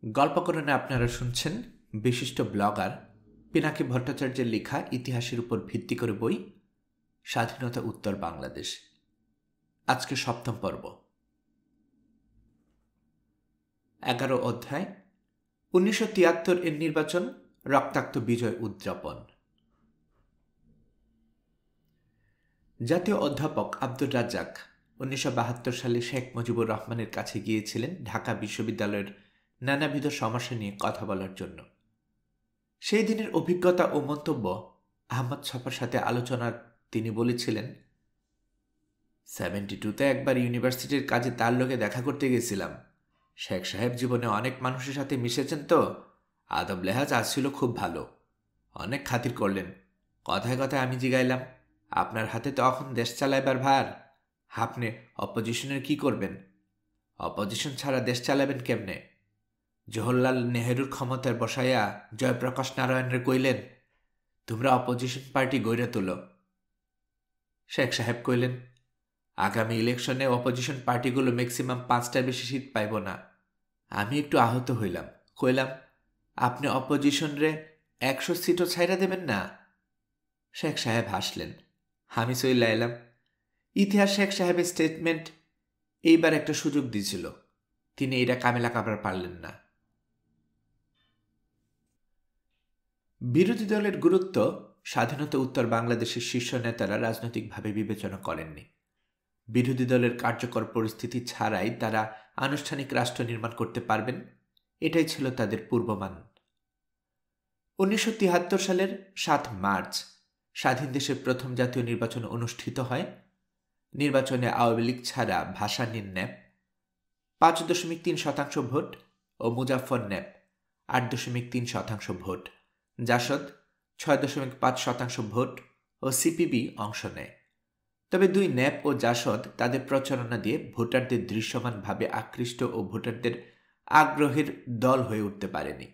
গল্পকরণে আপনারা শুনছেন বিশিষ্ট ব্লগার পিনাকি ভট্টাচার্যের লেখা ইতিহাসের উপর ভিত্তি করে বই স্বাধীনতা উত্তর বাংলাদেশ। আজকে সপ্তম পর্ব, 11 অধ্যায় 1973 এর নির্বাচন, রক্তাক্ত বিজয় উদযাপন। জাতীয় অধ্যাপক আব্দুর রাজ্জাক 1972 সালে শেখ মুজিবুর রহমানের কাছে গিয়েছিলেন ঢাকা বিশ্ববিদ্যালয়ের নানাবিধ সমস্যা নিয়ে কথা বলার জন্য। সেই দিনের অভিজ্ঞতা ও মন্তব্য আহমদ ছফার সাথে আলোচনার তিনি বলেছিলেন, 72তে একবার ইউনিভার্সিটির কাজে তার লোকে দেখা করতে গেছিলাম। শেখ সাহেব জীবনে অনেক মানুষের সাথে মিশেছেন, তো আদব লেহাজ আজ ছিল খুব ভালো। অনেক খাতির করলেন। কথায় কথায় আমি জিগাইলাম, আপনার হাতে তো এখন দেশ চালাইবার ভার, আপনি অপোজিশনের কি করবেন? অপোজিশন ছাড়া দেশ চালাবেন কেমনে? জওহরলাল নেহেরুর ক্ষমতায় বসাইয়া জয়প্রকাশ নারায়ণরে কইলেন, তোমরা অপোজিশন পার্টি গড়ে তোলো। শেখ সাহেব কইলেন, আগামী ইলেকশনে অপোজিশন পার্টিগুলো ম্যাক্সিমাম 5টার বেশি সিট পাইব না। আমি একটু আহত হইলাম, কইলাম, আপনি অপোজিশনরে 100 সিটও ছাইরা দেবেন না? শেখ সাহেব হাসলেন। আমি চইলা এলাম। ইতিহাস শেখ সাহেবের স্টেটমেন্ট এইবার একটা সুযোগ দিয়েছিল, তিনি এটা কামেলা কাবার পারলেন না। বিরোধী দলের গুরুত্ব স্বাধীনতা উত্তর বাংলাদেশের শীর্ষ নেতারা রাজনৈতিকভাবে বিবেচনা করেননি। বিরোধী দলের কার্যকর পরিস্থিতি ছাড়াই তারা আনুষ্ঠানিক রাষ্ট্র নির্মাণ করতে পারবেন, এটাই ছিল তাদের পূর্বমান। 1973 সালের 7 মার্চ স্বাধীন দেশের প্রথম জাতীয় নির্বাচন অনুষ্ঠিত হয়। নির্বাচনে আওয়ামী লীগ ছাড়া ভাসানীর ন্যাপ 5.3% ভোট ও মুজাফফর ন্যাপ 8.3% ভোট, জাসদ 6.5% ভোট ও সিপিবি অংশ নেয়। তবে দুই ন্যাপ ও জাসদ তাদের প্রচারণা দিয়ে ভোটারদের দৃশ্যমানভাবে আকৃষ্ট ও ভোটারদের আগ্রহের দল হয়ে উঠতে পারেনি।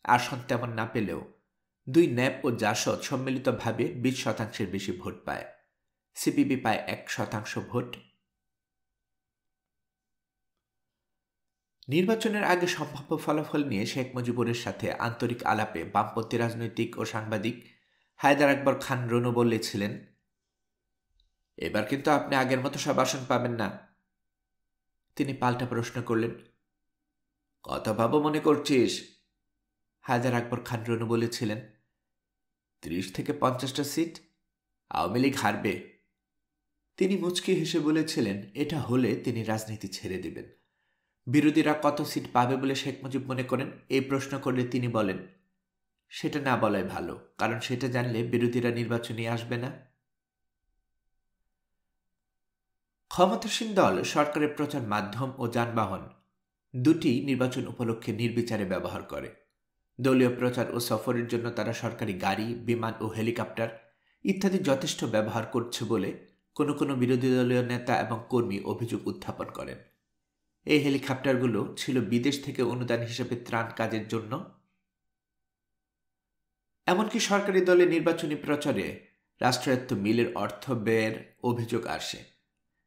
আসন তেমন না পেলেও দুই ন্যাপ ও জাসদ সম্মিলিতভাবে 20% বেশি ভোট পায়। সিপিবি পায় 1% ভোট। নির্বাচনের আগে সম্ভাব্য ফলাফল নিয়ে শেখ মুজিবুরের সাথে আন্তরিক আলাপে বামপন্থী রাজনৈতিক ও সাংবাদিক হায়দার আকবর খান রনু বলেছিলেন, এবার কিন্তু আপনি আগের মতো সব আসন পাবেন না। তিনি পাল্টা প্রশ্ন করলেন, কত ভাবো মনে করছিস? হায়দার আকবর খান রনু বলেছিলেন, 30 থেকে 50টা সিট আওয়ামী লীগ হারবে। তিনি মুচকি হেসে বলেছিলেন, এটা হলে তিনি রাজনীতি ছেড়ে দিবেন। বিরোধীরা কত সিট পাবে বলে শেখ মুজিব মনে করেন, এই প্রশ্ন করলে তিনি বলেন, সেটা না বলাই ভালো, কারণ সেটা জানলে বিরোধীরা নির্বাচনে আসবে না। ক্ষমতাসীন দল সরকারের প্রচার মাধ্যম ও যানবাহন দুটি নির্বাচন উপলক্ষে নির্বিচারে ব্যবহার করে। দলীয় প্রচার ও সফরের জন্য তারা সরকারি গাড়ি, বিমান ও হেলিকপ্টার ইত্যাদি যথেষ্ট ব্যবহার করছে বলে কোনো কোনো বিরোধী দলীয় নেতা এবং কর্মী অভিযোগ উত্থাপন করেন। এই হেলিকপ্টারগুলো ছিল বিদেশ থেকে অনুদান হিসেবে ত্রাণ কাজের জন্য। এমনকি সরকারি দলের নির্বাচনী প্রচারে রাষ্ট্রায়ত্ত মিলের অর্থ ব্যয়ের অভিযোগ আসে।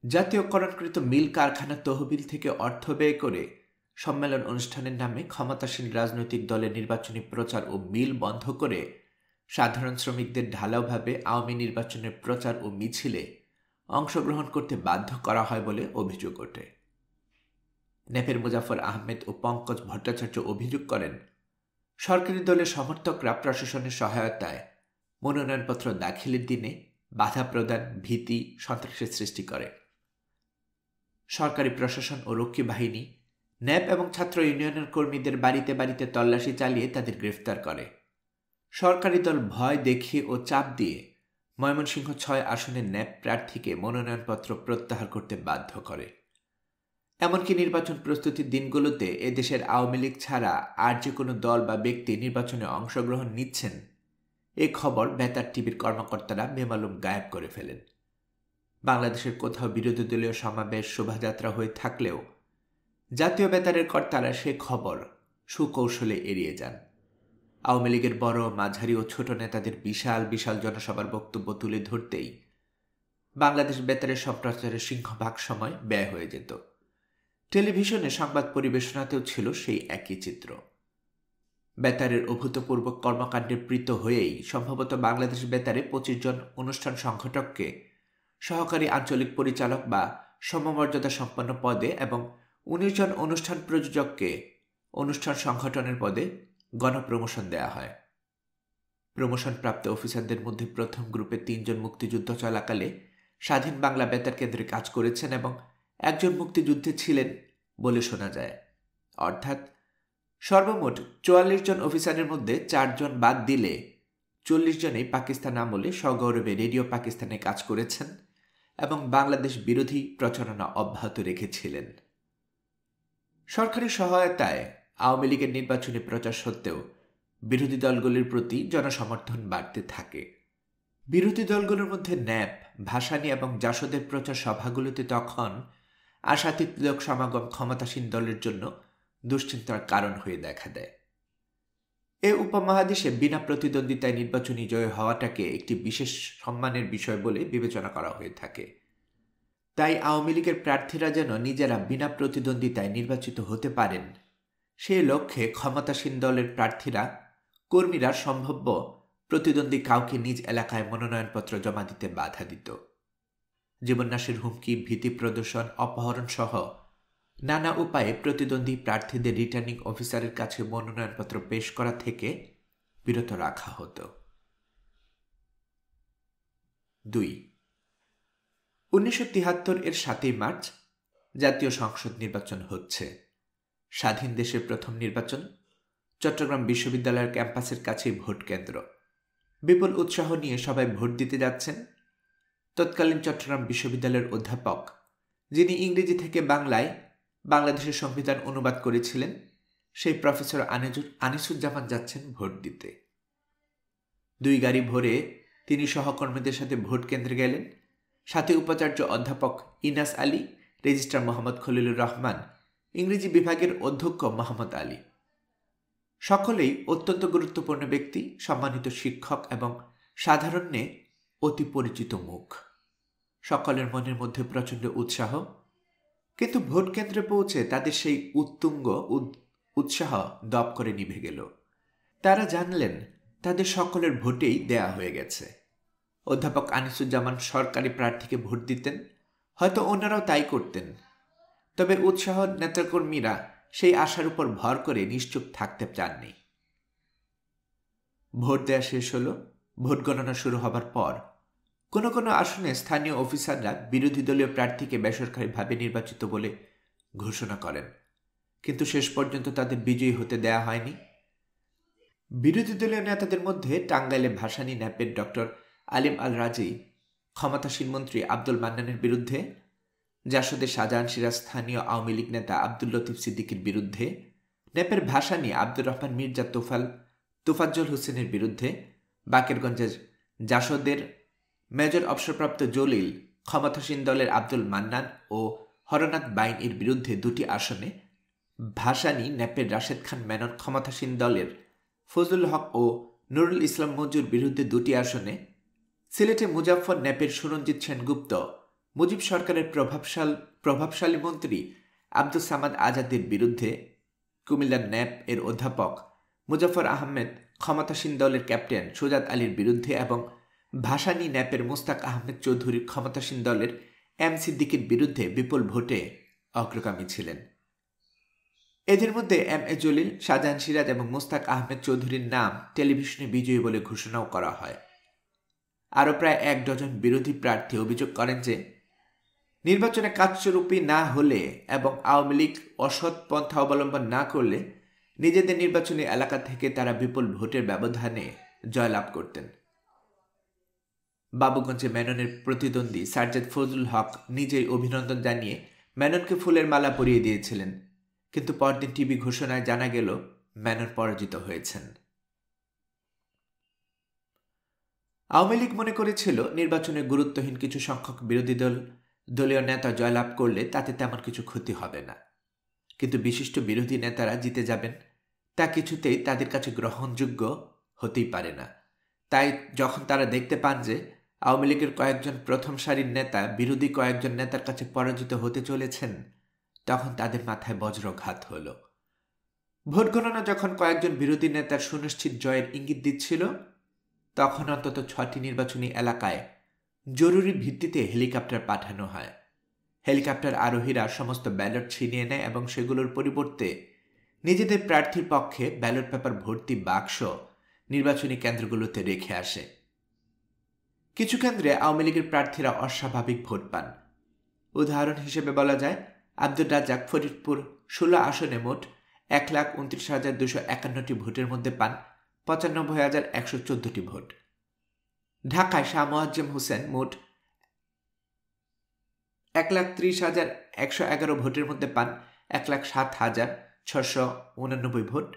জাতীয়করণকৃত মিল কারখানা তহবিল থেকে অর্থ ব্যয় করে সম্মেলন অনুষ্ঠানের নামে ক্ষমতাসীন রাজনৈতিক দলের নির্বাচনী প্রচার ও মিল বন্ধ করে সাধারণ শ্রমিকদের ঢালাওভাবে আওয়ামী নির্বাচনের প্রচার ও মিছিলে অংশগ্রহণ করতে বাধ্য করা হয় বলে অভিযোগ ওঠে। নেপের মুজাফর আহমেদ ও পঙ্কজ ভট্টাচার্য অভিযোগ করেন, সরকারি দলের সমর্থকরা প্রশাসনের সহায়তায় মনোনয়নপত্র দাখিলের দিনে বাধা প্রদান, ভীতি, সন্ত্রাসের সৃষ্টি করে। সরকারি প্রশাসন ও রক্ষী বাহিনী ন্যাপ এবং ছাত্র ইউনিয়নের কর্মীদের বাড়িতে বাড়িতে তল্লাশি চালিয়ে তাদের গ্রেফতার করে। সরকারি দল ভয় দেখিয়ে ও চাপ দিয়ে ময়মনসিংহ 6 আসনের ন্যাপ প্রার্থীকে মনোনয়নপত্র প্রত্যাহার করতে বাধ্য করে। এমনকি নির্বাচন প্রস্তুতির দিনগুলোতে এদেশের আওয়ামী লীগ ছাড়া আর যে কোনো দল বা ব্যক্তি নির্বাচনে অংশগ্রহণ নিচ্ছেন এ খবর বেতার টিভির কর্মকর্তারা বেমালুম গায়েব করে ফেলেন। বাংলাদেশের কোথাও বিরোধী দলীয় সমাবেশ, শোভাযাত্রা হয়ে থাকলেও জাতীয় বেতারের কর্তারা সে খবর সুকৌশলে এড়িয়ে যান। আওয়ামী লীগের বড়, মাঝারি ও ছোট নেতাদের বিশাল বিশাল জনসভার বক্তব্য তুলে ধরতেই বাংলাদেশ বেতারের সম্প্রচারের সিংহভাগ সময় ব্যয় হয়ে যেত। টেলিভিশনে সংবাদ পরিবেশনাতেও ছিল সেই একই চিত্র। বেতারের অভূতপূর্ব কর্মকাণ্ডে প্রীত হয়েই সম্ভবত বাংলাদেশ বেতারে ২৫ জন অনুষ্ঠান সংগঠককে সহকারী আঞ্চলিক পরিচালক বা সমমর্যাদা সম্পন্ন পদে এবং ১৯ জন অনুষ্ঠান প্রযোজককে অনুষ্ঠান সংগঠনের পদে গণপ্রমোশন দেয়া হয়। প্রমোশনপ্রাপ্ত অফিসারদের মধ্যে প্রথম গ্রুপে ৩ জন মুক্তিযুদ্ধ চলাকালে স্বাধীন বাংলা বেতার কেন্দ্রে কাজ করেছেন এবং একজন মুক্তিযুদ্ধে ছিলেন বলে শোনা যায়। অর্থাৎ সর্বমোট ৪৪ জন অফিসারের মধ্যে ৪ জন বাদ দিলে ৪০ জনেই পাকিস্তান আমলে সগৌরবে রেডিও পাকিস্তানে কাজ করেছেন এবং বাংলাদেশ বিরোধী প্রচারণা অব্যাহত রেখেছিলেন। সরকারি সহায়তায় আওয়ামী লীগের নির্বাচনী প্রচার সত্ত্বেও বিরোধী দলগুলির প্রতি জনসমর্থন বাড়তে থাকে। বিরোধী দলগুলোর মধ্যে ন্যাপ, ভাসানী এবং জাসদের প্রচার সভাগুলোতে তখন আশাতীত লোক সমাগম ক্ষমতাসীন দলের জন্য দুশ্চিন্তার কারণ হয়ে দেখা দেয়। এ উপমহাদেশে বিনা প্রতিদ্বন্দ্বিতায় নির্বাচনী জয় হওয়াটাকে একটি বিশেষ সম্মানের বিষয় বলে বিবেচনা করা হয়ে থাকে। তাই আওয়ামী লীগের প্রার্থীরা যেন নিজেরা বিনা প্রতিদ্বন্দ্বিতায় নির্বাচিত হতে পারেন, সেই লক্ষ্যে ক্ষমতাসীন দলের প্রার্থীরা, কর্মীরা সম্ভাব্য প্রতিদ্বন্দ্বী কাউকে নিজ এলাকায় মনোনয়নপত্র জমা দিতে বাধা দিত। জীবননাশের হুমকি, ভীতি প্রদর্শন, অপহরণ সহ নানা উপায়ে প্রতিদ্বন্দ্বী প্রার্থীদের রিটার্নিং অফিসারের কাছে মনোনয়নপত্র পেশ করা থেকে বিরত রাখা হতো। ২. ১৯৭৩ এর ৭ই মার্চ জাতীয় সংসদ নির্বাচন হচ্ছে। স্বাধীন দেশের প্রথম নির্বাচন। চট্টগ্রাম বিশ্ববিদ্যালয়ের ক্যাম্পাসের কাছেই ভোট কেন্দ্র। বিপুল উৎসাহ নিয়ে সবাই ভোট দিতে যাচ্ছেন। তৎকালীন চট্টগ্রাম বিশ্ববিদ্যালয়ের অধ্যাপক, যিনি ইংরেজি থেকে বাংলায় বাংলাদেশের সংবিধান অনুবাদ করেছিলেন, সেই প্রফেসর আনিসুজ্জামান যাচ্ছেন ভোট দিতে। ২ গাড়ি ভরে তিনি সহকর্মীদের সাথে ভোট কেন্দ্রে গেলেন। সাথে উপাচার্য অধ্যাপক ইনাস আলী, রেজিস্ট্রার মোহাম্মদ খলিলুর রহমান, ইংরেজি বিভাগের অধ্যক্ষ মোহাম্মদ আলী। সকলেই অত্যন্ত গুরুত্বপূর্ণ ব্যক্তি, সম্মানিত শিক্ষক এবং সাধারণে অতি পরিচিত মুখ। সকলের মনের মধ্যে প্রচণ্ড উৎসাহ, কিন্তু ভোট কেন্দ্রে পৌঁছে তাদের সেই উত্তুঙ্গ উৎসাহ দপ করে নিভে গেল। তারা জানলেন তাদের সকলের ভোটেই দেয়া হয়ে গেছে। অধ্যাপক আনিসুজ্জামান সরকারি প্রার্থীকে ভোট দিতেন, হয়তো অন্যরাও তাই করতেন। তবে উৎসাহ নেতাকর্মীরা সেই আশার উপর ভর করে নিশ্চুপ থাকতে চাননি। ভোট দেয়া শেষ হলো। ভোট গণনা শুরু হবার পর কোনো কোনো আসনে স্থানীয় অফিসাররা বিরোধী দলীয় প্রার্থীকে বেসরকারিভাবে নির্বাচিত বলে ঘোষণা করেন, কিন্তু শেষ পর্যন্ত তাদের বিজয়ী হতে দেয়া হয়নি। বিরোধী দলীয় নেতাদের মধ্যে টাঙ্গাইলে ভাসানী ন্যাপের ডক্টর আলিম আল রাজি ক্ষমতাসীন মন্ত্রী আব্দুল মান্নানের বিরুদ্ধে, জাসদে শাহজাহান সিরাজ স্থানীয় আওয়ামী লীগ নেতা আব্দুল লতিফ সিদ্দিকীর বিরুদ্ধে, ন্যাপের ভাসানী আব্দুর রহমান মির্জা তোফাজ্জল হোসেনের বিরুদ্ধে, বাকেরগঞ্জের জাসদের মেজর অবসরপ্রাপ্ত জলিল ক্ষমতাসীন দলের আব্দুল মান্নান ও হরনাথ বাইন এর বিরুদ্ধে 2টি আসনে, ভাসানী ন্যাপের রাশেদ খান মেনন ক্ষমতাসীন দলের ফজলুল হক ও নুরুল ইসলাম মঞ্জুর বিরুদ্ধে 2টি আসনে, সিলেটে মুজাফফর ন্যাপের সুরঞ্জিত সেনগুপ্ত মুজিব সরকারের প্রভাবশালী মন্ত্রী আব্দুস সামাদ আজাদের বিরুদ্ধে, কুমিল্লার ন্যাপ এর অধ্যাপক মুজাফফর আহমেদ ক্ষমতাসীন দলের ক্যাপ্টেন সুজাত আলীর বিরুদ্ধে এবং ভাসানী ন্যাপের মুস্তাক আহমেদ চৌধুরী ক্ষমতাসীন দলের এম সিদ্দিকীর বিরুদ্ধে বিপুল ভোটে অগ্রগামী ছিলেন। এদের মধ্যে এম এ জলিল, শাহজাহান সিরাজ এবং মুস্তাক আহমেদ চৌধুরীর নাম টেলিভিশনে বিজয়ী বলে ঘোষণাও করা হয়। আরও প্রায় 1 ডজন বিরোধী প্রার্থী অভিযোগ করেন যে নির্বাচনে কারচুপি না হলে এবং আওয়ামী লীগ অসৎ পন্থা অবলম্বন না করলে নিজেদের নির্বাচনী এলাকা থেকে তারা বিপুল ভোটের ব্যবধানে জয়লাভ করতেন। বাবুগঞ্জে মেননের প্রতিদ্বন্দ্বী সার্জেদ ফজলুল হক নিজেই অভিনন্দন জানিয়ে মেননকে ফুলের মালা পরিয়ে দিয়েছিলেন, কিন্তু পরদিন টিভি ঘোষণায় জানা গেল মেনন পরাজিত হয়েছেন। আওয়ামী লীগ মনে করেছিল নির্বাচনে গুরুত্বহীন কিছু সংখ্যক বিরোধী দলীয় নেতা জয়লাভ করলে তাতে তেমন কিছু ক্ষতি হবে না, কিন্তু বিশিষ্ট বিরোধী নেতারা জিতে যাবেন তা কিছুতেই তাদের কাছে গ্রহণযোগ্য হতেই পারে না। তাই যখন তারা দেখতে পান যে আওয়ামী লীগের কয়েকজন প্রথম সারির নেতা বিরোধী কয়েকজন নেতার কাছে পরাজিত হতে চলেছেন, তখন তাদের মাথায় বজ্রঘাত হল। ভোট গণনা যখন কয়েকজন বিরোধী নেতার সুনিশ্চিত জয়ের ইঙ্গিত দিচ্ছিল, তখন অন্তত 6টি নির্বাচনী এলাকায় জরুরি ভিত্তিতে হেলিকপ্টার পাঠানো হয়। হেলিকপ্টার আরোহীরা সমস্ত ব্যালট ছিনিয়ে নেয় এবং সেগুলোর পরিবর্তে নিজেদের প্রার্থীর পক্ষে ব্যালট পেপার ভর্তি বাক্স নির্বাচনী কেন্দ্রগুলোতে রেখে আসে। কিছু কেন্দ্রে আওয়ামী লীগের প্রার্থীরা অস্বাভাবিক ভোট পান। উদাহরণ হিসেবে বলা যায়, আব্দুর রাজ্জাক ফরিদপুর 16 আসনে মোট 1,29,251টি ভোটের মধ্যে পান 95,114টি ভোট। ঢাকায় শাহ মোয়াজ্জেম হোসেন মোট 1,30,111 ভোটের মধ্যে পান 1,07,689 ভোট।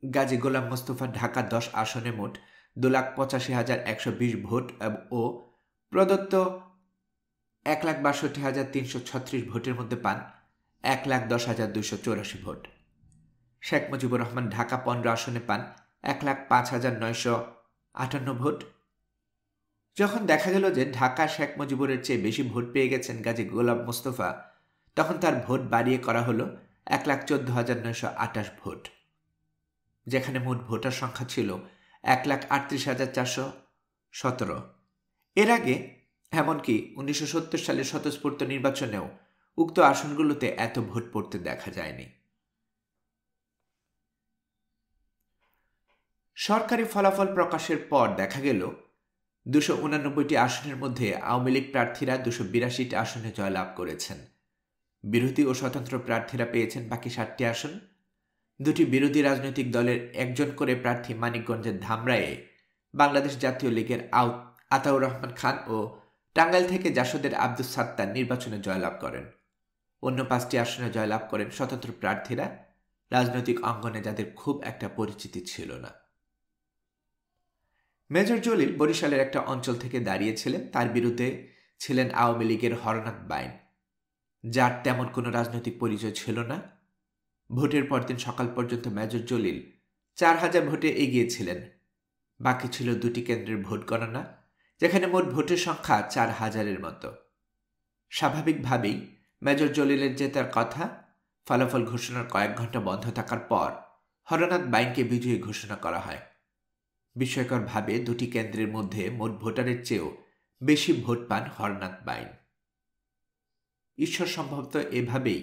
গাজী গোলাম মোস্তফা ঢাকা 10 আসনে মোট 2,85,120 ভোট ও প্রদত্ত 1,62,336 ভোটের মধ্যে পান 1,10,284 ভোট। শেখ মুজিবুর রহমান ঢাকা 15 আসনে পান 1,05,958 ভোট। যখন দেখা গেল যে ঢাকা শেখ মুজিবুরের চেয়ে বেশি ভোট পেয়ে গেছেন গাজী গোলাম মোস্তফা, তখন তার ভোট বাড়িয়ে করা হলো 1,14,928 ভোট, যেখানে মোট ভোটার সংখ্যা ছিল 1,38,417। এর আগে এমনকি 1970 সালের স্বতঃস্ফূর্ত নির্বাচনেও উক্ত আসনগুলোতে এত ভোট পড়তে দেখা যায়নি। সরকারি ফলাফল প্রকাশের পর দেখা গেল 289টি আসনের মধ্যে আওয়ামী লীগ প্রার্থীরা 282টি আসনে জয়লাভ করেছেন। বিরোধী ও স্বতন্ত্র প্রার্থীরা পেয়েছেন বাকি 7টি আসন। দুটি বিরোধী রাজনৈতিক দলের একজন করে প্রার্থী মানিকগঞ্জের ধামরায়ে বাংলাদেশ জাতীয় লীগের আতাউর রহমান খান ও টাঙ্গাইল থেকে জাসদের আব্দুস সাত্তার নির্বাচনে জয়লাভ করেন। অন্য 5টি আসনে জয়লাভ করেন স্বতন্ত্র প্রার্থীরা, রাজনৈতিক অঙ্গনে যাদের খুব একটা পরিচিতি ছিল না। মেজর জলিল বরিশালের একটা অঞ্চল থেকে দাঁড়িয়েছিলেন। তার বিরুদ্ধে ছিলেন আওয়ামী লীগের হরনাথ বাইন, যার তেমন কোনো রাজনৈতিক পরিচয় ছিল না। ভোটের পরদিন সকাল পর্যন্ত মেজর জলিল 4,000 ভোটে এগিয়েছিলেন। বাকি ছিল 2টি কেন্দ্রের ভোট গণনা, যেখানে মোট ভোটের সংখ্যা 4,000-এর মতো। স্বাভাবিকভাবেই মেজর জলিলের জেতার কথা। ফলাফল ঘোষণার কয়েক ঘন্টা বন্ধ থাকার পর হরনাথ বাইনকে বিজয়ী ঘোষণা করা হয়। বিস্ময়করভাবে 2টি কেন্দ্রের মধ্যে মোট ভোটারের চেয়েও বেশি ভোট পান হরনাথ বাইন। ঈশ্বর সম্ভবত এভাবেই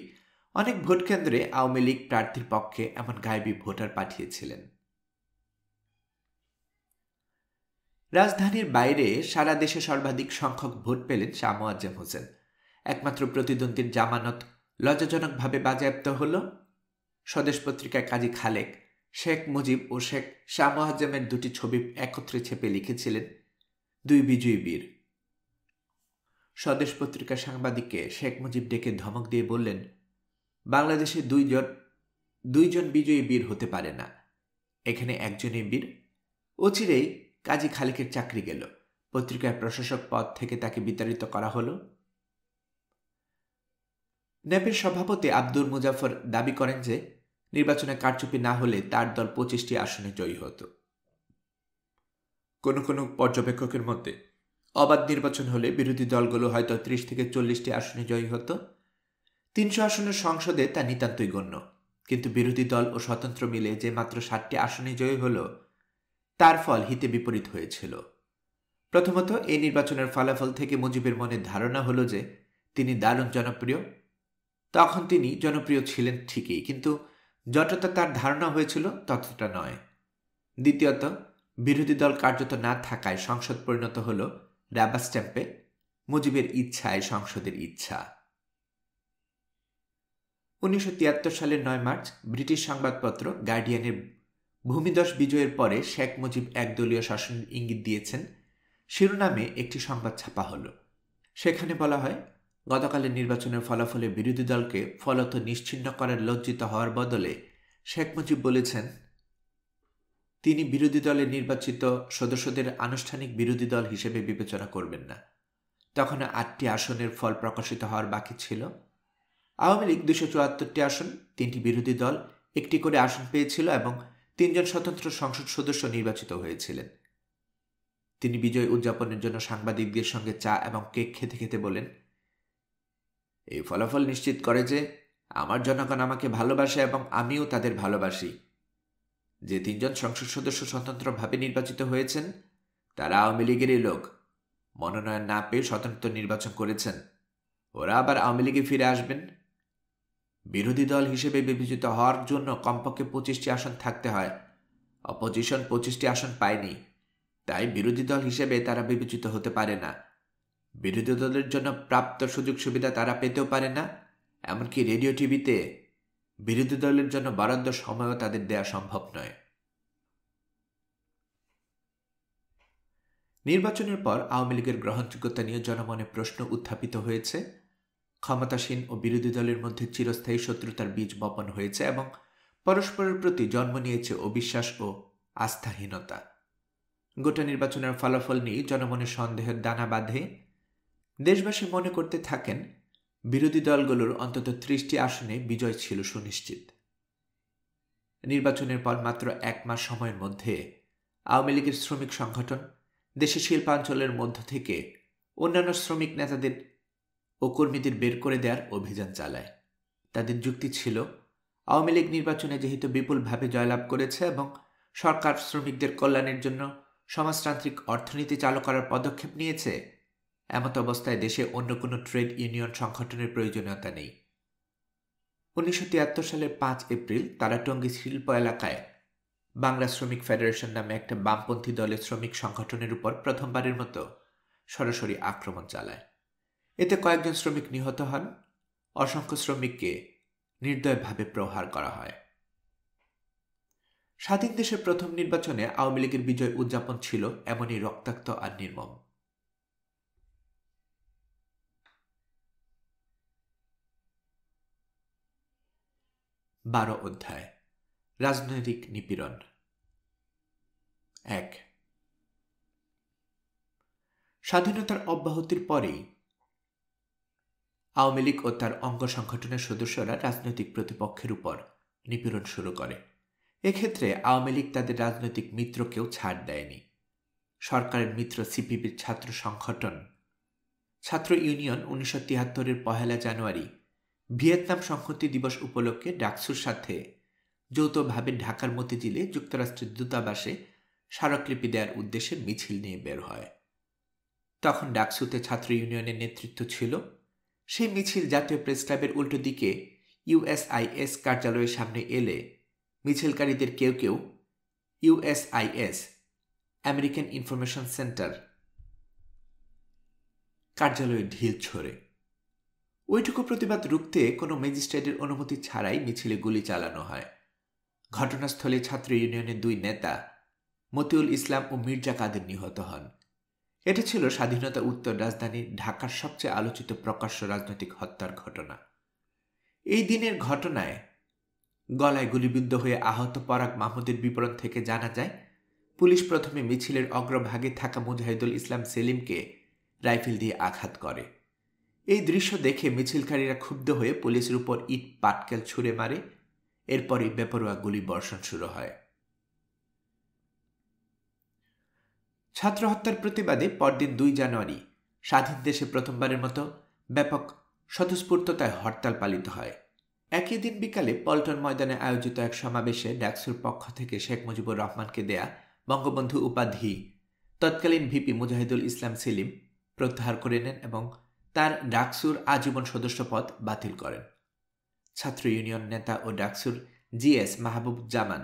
অনেক ভোট কেন্দ্রে আওয়ামী লীগ প্রার্থীর পক্ষে এমন গায়েবী ভোটার পাঠিয়েছিলেন। রাজধানীর বাইরে সারা দেশে সর্বাধিক সংখ্যক ভোট পেলেন শাহ মোয়াজ্জেম হোসেন। একমাত্র প্রতিদ্বন্দ্বীর জামানত লজ্জাজনকভাবে বাজেয়াপ্ত হল। স্বদেশ পত্রিকায় কাজী খালেক শেখ মুজিব ও শেখ শাহ মোয়াজ্জেমের 2টি ছবি একত্রে ছেপে লিখেছিলেন, 2 বিজয়ী বীর। স্বদেশ পত্রিকার সাংবাদিককে শেখ মুজিব ডেকে ধমক দিয়ে বললেন, বাংলাদেশে দুইজন বিজয়ী বীর হতে পারে না, এখানে একজনই বীর। অচিরেই কাজী খালেকের চাকরি গেল। পত্রিকার প্রশাসক পদ থেকে তাকে বিতাড়িত করা হল। ন্যাপের সভাপতি আব্দুল মুজাফর দাবি করেন যে নির্বাচনে কারচুপি না হলে তার দল 25টি আসনে জয়ী হতো। কোনো কোনো পর্যবেক্ষকের মতে অবাধ নির্বাচন হলে বিরোধী দলগুলো হয়তো 30 থেকে 40টি আসনে জয়ী হতো। 300 আসনের সংসদে তা নিতান্তই গণ্য। কিন্তু বিরোধী দল ও স্বতন্ত্র মিলে যে মাত্র 7টি আসনে জয়ী হল, তার ফল হিতে বিপরীত হয়েছিল। প্রথমত, এই নির্বাচনের ফলাফল থেকে মুজিবের মনে ধারণা হলো যে তিনি দারুণ জনপ্রিয়। তখন তিনি জনপ্রিয় ছিলেন ঠিকই, কিন্তু যতটা তার ধারণা হয়েছিল ততটা নয়। দ্বিতীয়ত, বিরোধী দল কার্যত না থাকায় সংসদ পরিণত হল রাবার স্ট্যাম্পে, মুজিবের ইচ্ছায় সংসদের ইচ্ছা। 1973 সালের 9 মার্চ ব্রিটিশ সংবাদপত্র গার্ডিয়ানের ভূমিধস বিজয়ের পরে শেখ মুজিব একদলীয় শাসনের ইঙ্গিত দিয়েছেন শিরোনামে একটি সংবাদ ছাপা হল। সেখানে বলা হয়, গতকালের নির্বাচনের ফলাফলে বিরোধী দলকে ফলত নিশ্চিহ্ন করার লজ্জিত হওয়ার বদলে শেখ মুজিব বলেছেন তিনি বিরোধী দলের নির্বাচিত সদস্যদের আনুষ্ঠানিক বিরোধী দল হিসেবে বিবেচনা করবেন না। তখন 8টি আসনের ফল প্রকাশিত হওয়ার বাকি ছিল। আওয়ামী লীগ 274টি আসন, 3টি বিরোধী দল 1টি করে আসন পেয়েছিল এবং 3 জন স্বতন্ত্র সংসদ সদস্য নির্বাচিত হয়েছিলেন। তিনি বিজয় উদযাপনের জন্য সাংবাদিকদের সঙ্গে চা এবং কেক খেতে খেতে বলেন, এই ফলাফল নিশ্চিত করে যে আমার জনগণ আমাকে ভালোবাসে এবং আমিও তাদের ভালোবাসি। যে 3 জন সংসদ সদস্য স্বতন্ত্রভাবে নির্বাচিত হয়েছেন তারা আওয়ামী লীগেরই লোক। মনোনয়ন না পেয়ে স্বতন্ত্র নির্বাচন করেছেন। ওরা আবার আওয়ামী লীগে ফিরে আসবেন। বিরোধী দল হিসেবে বিবেচিত হওয়ার জন্য কমপক্ষে 25টি আসন থাকতে হয়। অপোজিশন 25টি আসন পায়নি, তাই বিরোধী দল হিসেবে তারা বিবেচিত হতে পারে না। বিরোধী দলের জন্য প্রাপ্ত সুযোগ সুবিধা তারা পেতেও পারে না, এমনকি রেডিও টিভিতে বিরোধী দলের জন্য বরাদ্দ সময়ও তাদের দেয়া সম্ভব নয়। নির্বাচনের পর আওয়ামী লীগের গ্রহণযোগ্যতা নিয়ে জনমনে প্রশ্ন উত্থাপিত হয়েছে। ক্ষমতাসীন ও বিরোধী দলের মধ্যে চিরস্থায়ী শত্রুতার বীজ বপন হয়েছে এবং পরস্পরের প্রতি জন্ম নিয়েছে অবিশ্বাস ও আস্থাহীনতা। গোটা নির্বাচনের ফলাফল নিয়ে জনমনে সন্দেহের দানা বাঁধে। দেশবাসী মনে করতে থাকেন বিরোধী দলগুলোর অন্তত 30টি আসনে বিজয় ছিল সুনিশ্চিত। নির্বাচনের পর মাত্র 1 মাস সময়ের মধ্যে আওয়ামী লীগের শ্রমিক সংগঠন দেশের শিল্পাঞ্চলের মধ্য থেকে অন্যান্য শ্রমিক নেতাদের ও কর্মীদের বের করে দেওয়ার অভিযান চালায়। তাদের যুক্তি ছিল, আওয়ামী লীগ নির্বাচনে যেহেতু বিপুলভাবে জয়লাভ করেছে এবং সরকার শ্রমিকদের কল্যাণের জন্য সমাজতান্ত্রিক অর্থনীতি চালু করার পদক্ষেপ নিয়েছে, এমত অবস্থায় দেশে অন্য কোনো ট্রেড ইউনিয়ন সংগঠনের প্রয়োজনীয়তা নেই। 1973 সালের 5 এপ্রিল তারা টঙ্গী শিল্প এলাকায় বাংলা শ্রমিক ফেডারেশন নামে একটা বামপন্থী দলের শ্রমিক সংগঠনের উপর প্রথমবারের মতো সরাসরি আক্রমণ চালায়। এতে কয়েকজন শ্রমিক নিহত হন, অসংখ্য শ্রমিককে নির্দয়ভাবে প্রহার করা হয়। স্বাধীন দেশের প্রথম নির্বাচনে আওয়ামী লীগের বিজয় উদযাপন ছিল এমনই রক্তাক্ত আর নির্মম। অধ্যায় রাজনৈতিক নিপীড়ন। 1। স্বাধীনতার অব্যাহতির পরেই আওয়ামী লীগ ও তার অঙ্গ সংগঠনের সদস্যরা রাজনৈতিক প্রতিপক্ষের উপর নিপীড়ন শুরু করে। এক্ষেত্রে আওয়ামী লীগ তাদের রাজনৈতিক মিত্রকেও ছাড় দেয়নি। সরকারের মিত্র সিপিবির ছাত্র সংগঠন ছাত্র ইউনিয়ন 1973-এর 1 জানুয়ারি ভিয়েতনাম সংহতি দিবস উপলক্ষে ডাকসুর সাথে যৌথভাবে ঢাকার মতিঝিলে যুক্তরাষ্ট্রের দূতাবাসে স্মারকলিপি দেওয়ার উদ্দেশ্যে মিছিল নিয়ে বের হয়। তখন ডাকসুতে ছাত্র ইউনিয়নের নেতৃত্ব ছিল। সেই মিছিল জাতীয় প্রেস ক্লাবের উল্টো দিকে ইউএসআইএস কার্যালয়ের সামনে এলে মিছিলকারীদের কেউ কেউ ইউএসআইএস আমেরিকান ইনফরমেশন সেন্টার কার্যালয়ে ঢিল ছোড়ে। ওইটুকু প্রতিবাদ রুখতে কোনো ম্যাজিস্ট্রেটের অনুমতি ছাড়াই মিছিলে গুলি চালানো হয়। ঘটনাস্থলে ছাত্র ইউনিয়নের 2 নেতা মতিউল ইসলাম ও মির্জা কাদের নিহত হন। এটা ছিল স্বাধীনতা উত্তর রাজধানী ঢাকার সবচেয়ে আলোচিত প্রকাশ্য রাজনৈতিক হত্যার ঘটনা। এই দিনের ঘটনায় গলায় গুলিবিদ্ধ হয়ে আহত পরাগ মাহমুদের বিবরণ থেকে জানা যায়, পুলিশ প্রথমে মিছিলের অগ্রভাগে থাকা মুজাহিদুল ইসলাম সেলিমকে রাইফেল দিয়ে আঘাত করে। এই দৃশ্য দেখে মিছিলকারীরা ক্ষুব্ধ হয়ে পুলিশের উপর ইট পাটকেল ছুঁড়ে মারে। এরপরই বেপরোয়া গুলি বর্ষণ শুরু হয়। ছাত্র হত্যার প্রতিবাদে পরদিন 2 জানুয়ারি স্বাধীন দেশে প্রথমবারের মতো ব্যাপক স্বতঃস্ফূর্ততায় হরতাল পালিত হয়। একই দিন বিকালে পল্টন ময়দানে আয়োজিত এক সমাবেশে ডাকসুর পক্ষ থেকে শেখ মুজিবুর রহমানকে দেয়া বঙ্গবন্ধু উপাধি তৎকালীন ভিপি মুজাহিদুল ইসলাম সেলিম প্রত্যাহার করে নেন এবং তার ডাকসুর আজীবন সদস্যপদ বাতিল করেন। ছাত্র ইউনিয়ন নেতা ও ডাকসুর জিএস মাহবুবুজ্জামান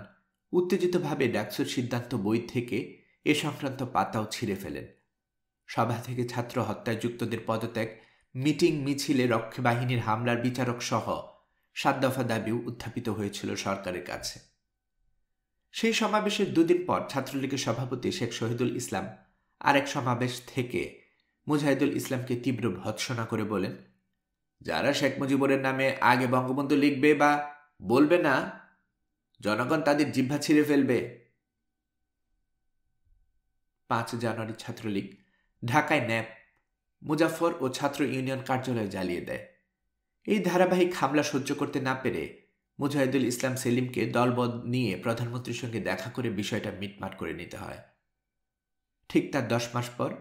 উত্তেজিতভাবে ডাকসুর সিদ্ধান্ত বই থেকে এ সংক্রান্ত পাতাও ছিঁড়ে ফেলেন। সভা থেকে ছাত্র হত্যায় যুক্তদের পদত্যাগ, মিটিং, মিছিলে রক্ষী বাহিনীর হামলার বিচারক সহ 7 দফা দাবিও উত্থাপিত হয়েছিল সরকারের কাছে। সেই সমাবেশের 2 দিন পর ছাত্রলীগের সভাপতি শেখ শহীদুল ইসলাম আরেক সমাবেশ থেকে মুজাহিদুল ইসলামকে তীব্র ভৎসনা করে বলেন, যারা শেখ মুজিবুরের নামে আগে বঙ্গবন্ধু লিখবে বা বলবে না, জনগণ তাদের জিহ্বা ছিঁড়ে ফেলবে। 5 জানুয়ারি ছাত্রলীগ ঢাকায় ন্যাপ, মুজাফফর ও ছাত্র ইউনিয়ন কার্যালয় জ্বালিয়ে দেয়। এই ধারাবাহিক হামলা সহ্য করতে না পেরে মুজাহিদুল ইসলাম সেলিমকে দলবল নিয়ে প্রধানমন্ত্রীর সঙ্গে দেখা করে বিষয়টা মিটমাট করে নিতে হয়। ঠিক তার 10 মাস পর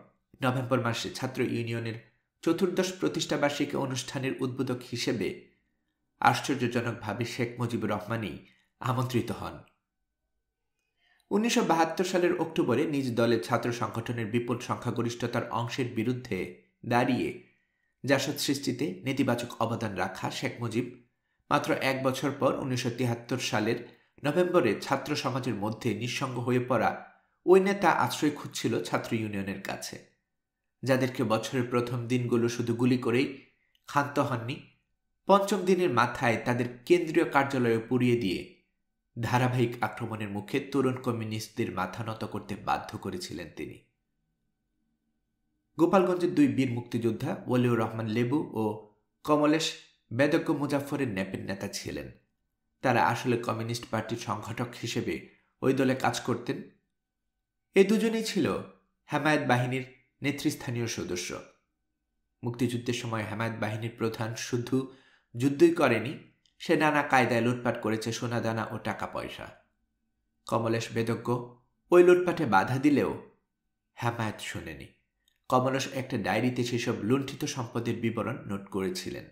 নভেম্বর মাসে ছাত্র ইউনিয়নের চতুর্দশ প্রতিষ্ঠাবার্ষিকী অনুষ্ঠানের উদ্বোধক হিসেবে আশ্চর্যজনকভাবে শেখ মুজিবুর রহমানই আমন্ত্রিত হন। 1972 সালের অক্টোবরে নিজ দলের ছাত্র সংগঠনের বিপুল সংখ্যাগরিষ্ঠতার অংশের বিরুদ্ধে দাঁড়িয়ে জাসদ সৃষ্টিতে নেতিবাচক অবদান রাখা শেখ মুজিব মাত্র 1 বছর পর 1973 সালের নভেম্বরে ছাত্র সমাজের মধ্যে নিঃসঙ্গ হয়ে পড়া ওই নেতা আশ্রয় খুঁজছিল ছাত্র ইউনিয়নের কাছে, যাদেরকে বছরের প্রথম দিনগুলো শুধু গুলি করেই ক্ষান্ত হননি, পঞ্চম দিনের মাথায় তাদের কেন্দ্রীয় কার্যালয়ে পুড়িয়ে দিয়ে ধারাবাহিক আক্রমণের মুখে তরুণ কমিউনিস্টদের মাথা নত করতে বাধ্য করেছিলেন তিনি। গোপালগঞ্জের 2 বীর মুক্তিযোদ্ধা ওয়ালিউর রহমান লেবু ও কমলেশ বেদজ্ঞ মুজাফফরের ন্যাপের নেতা ছিলেন। তারা আসলে কমিউনিস্ট পার্টির সংগঠক হিসেবে ওই দলে কাজ করতেন। এই দুজনেই ছিল হেমায়েত বাহিনীর নেতৃস্থানীয় সদস্য। মুক্তিযুদ্ধের সময় হেমায়েত বাহিনীর প্রধান শুধু যুদ্ধই করেনি, সে নানা কায়দায় লুটপাট করেছে সোনাদানা ও টাকা পয়সা। কমলেশ বেদজ্ঞ ওই লুটপাটে বাধা দিলেও হেমায়েত শোনেনি। কমলেশ একটা ডায়েরিতে সেসব লুণ্ঠিত সম্পদের বিবরণ নোট করেছিলেন।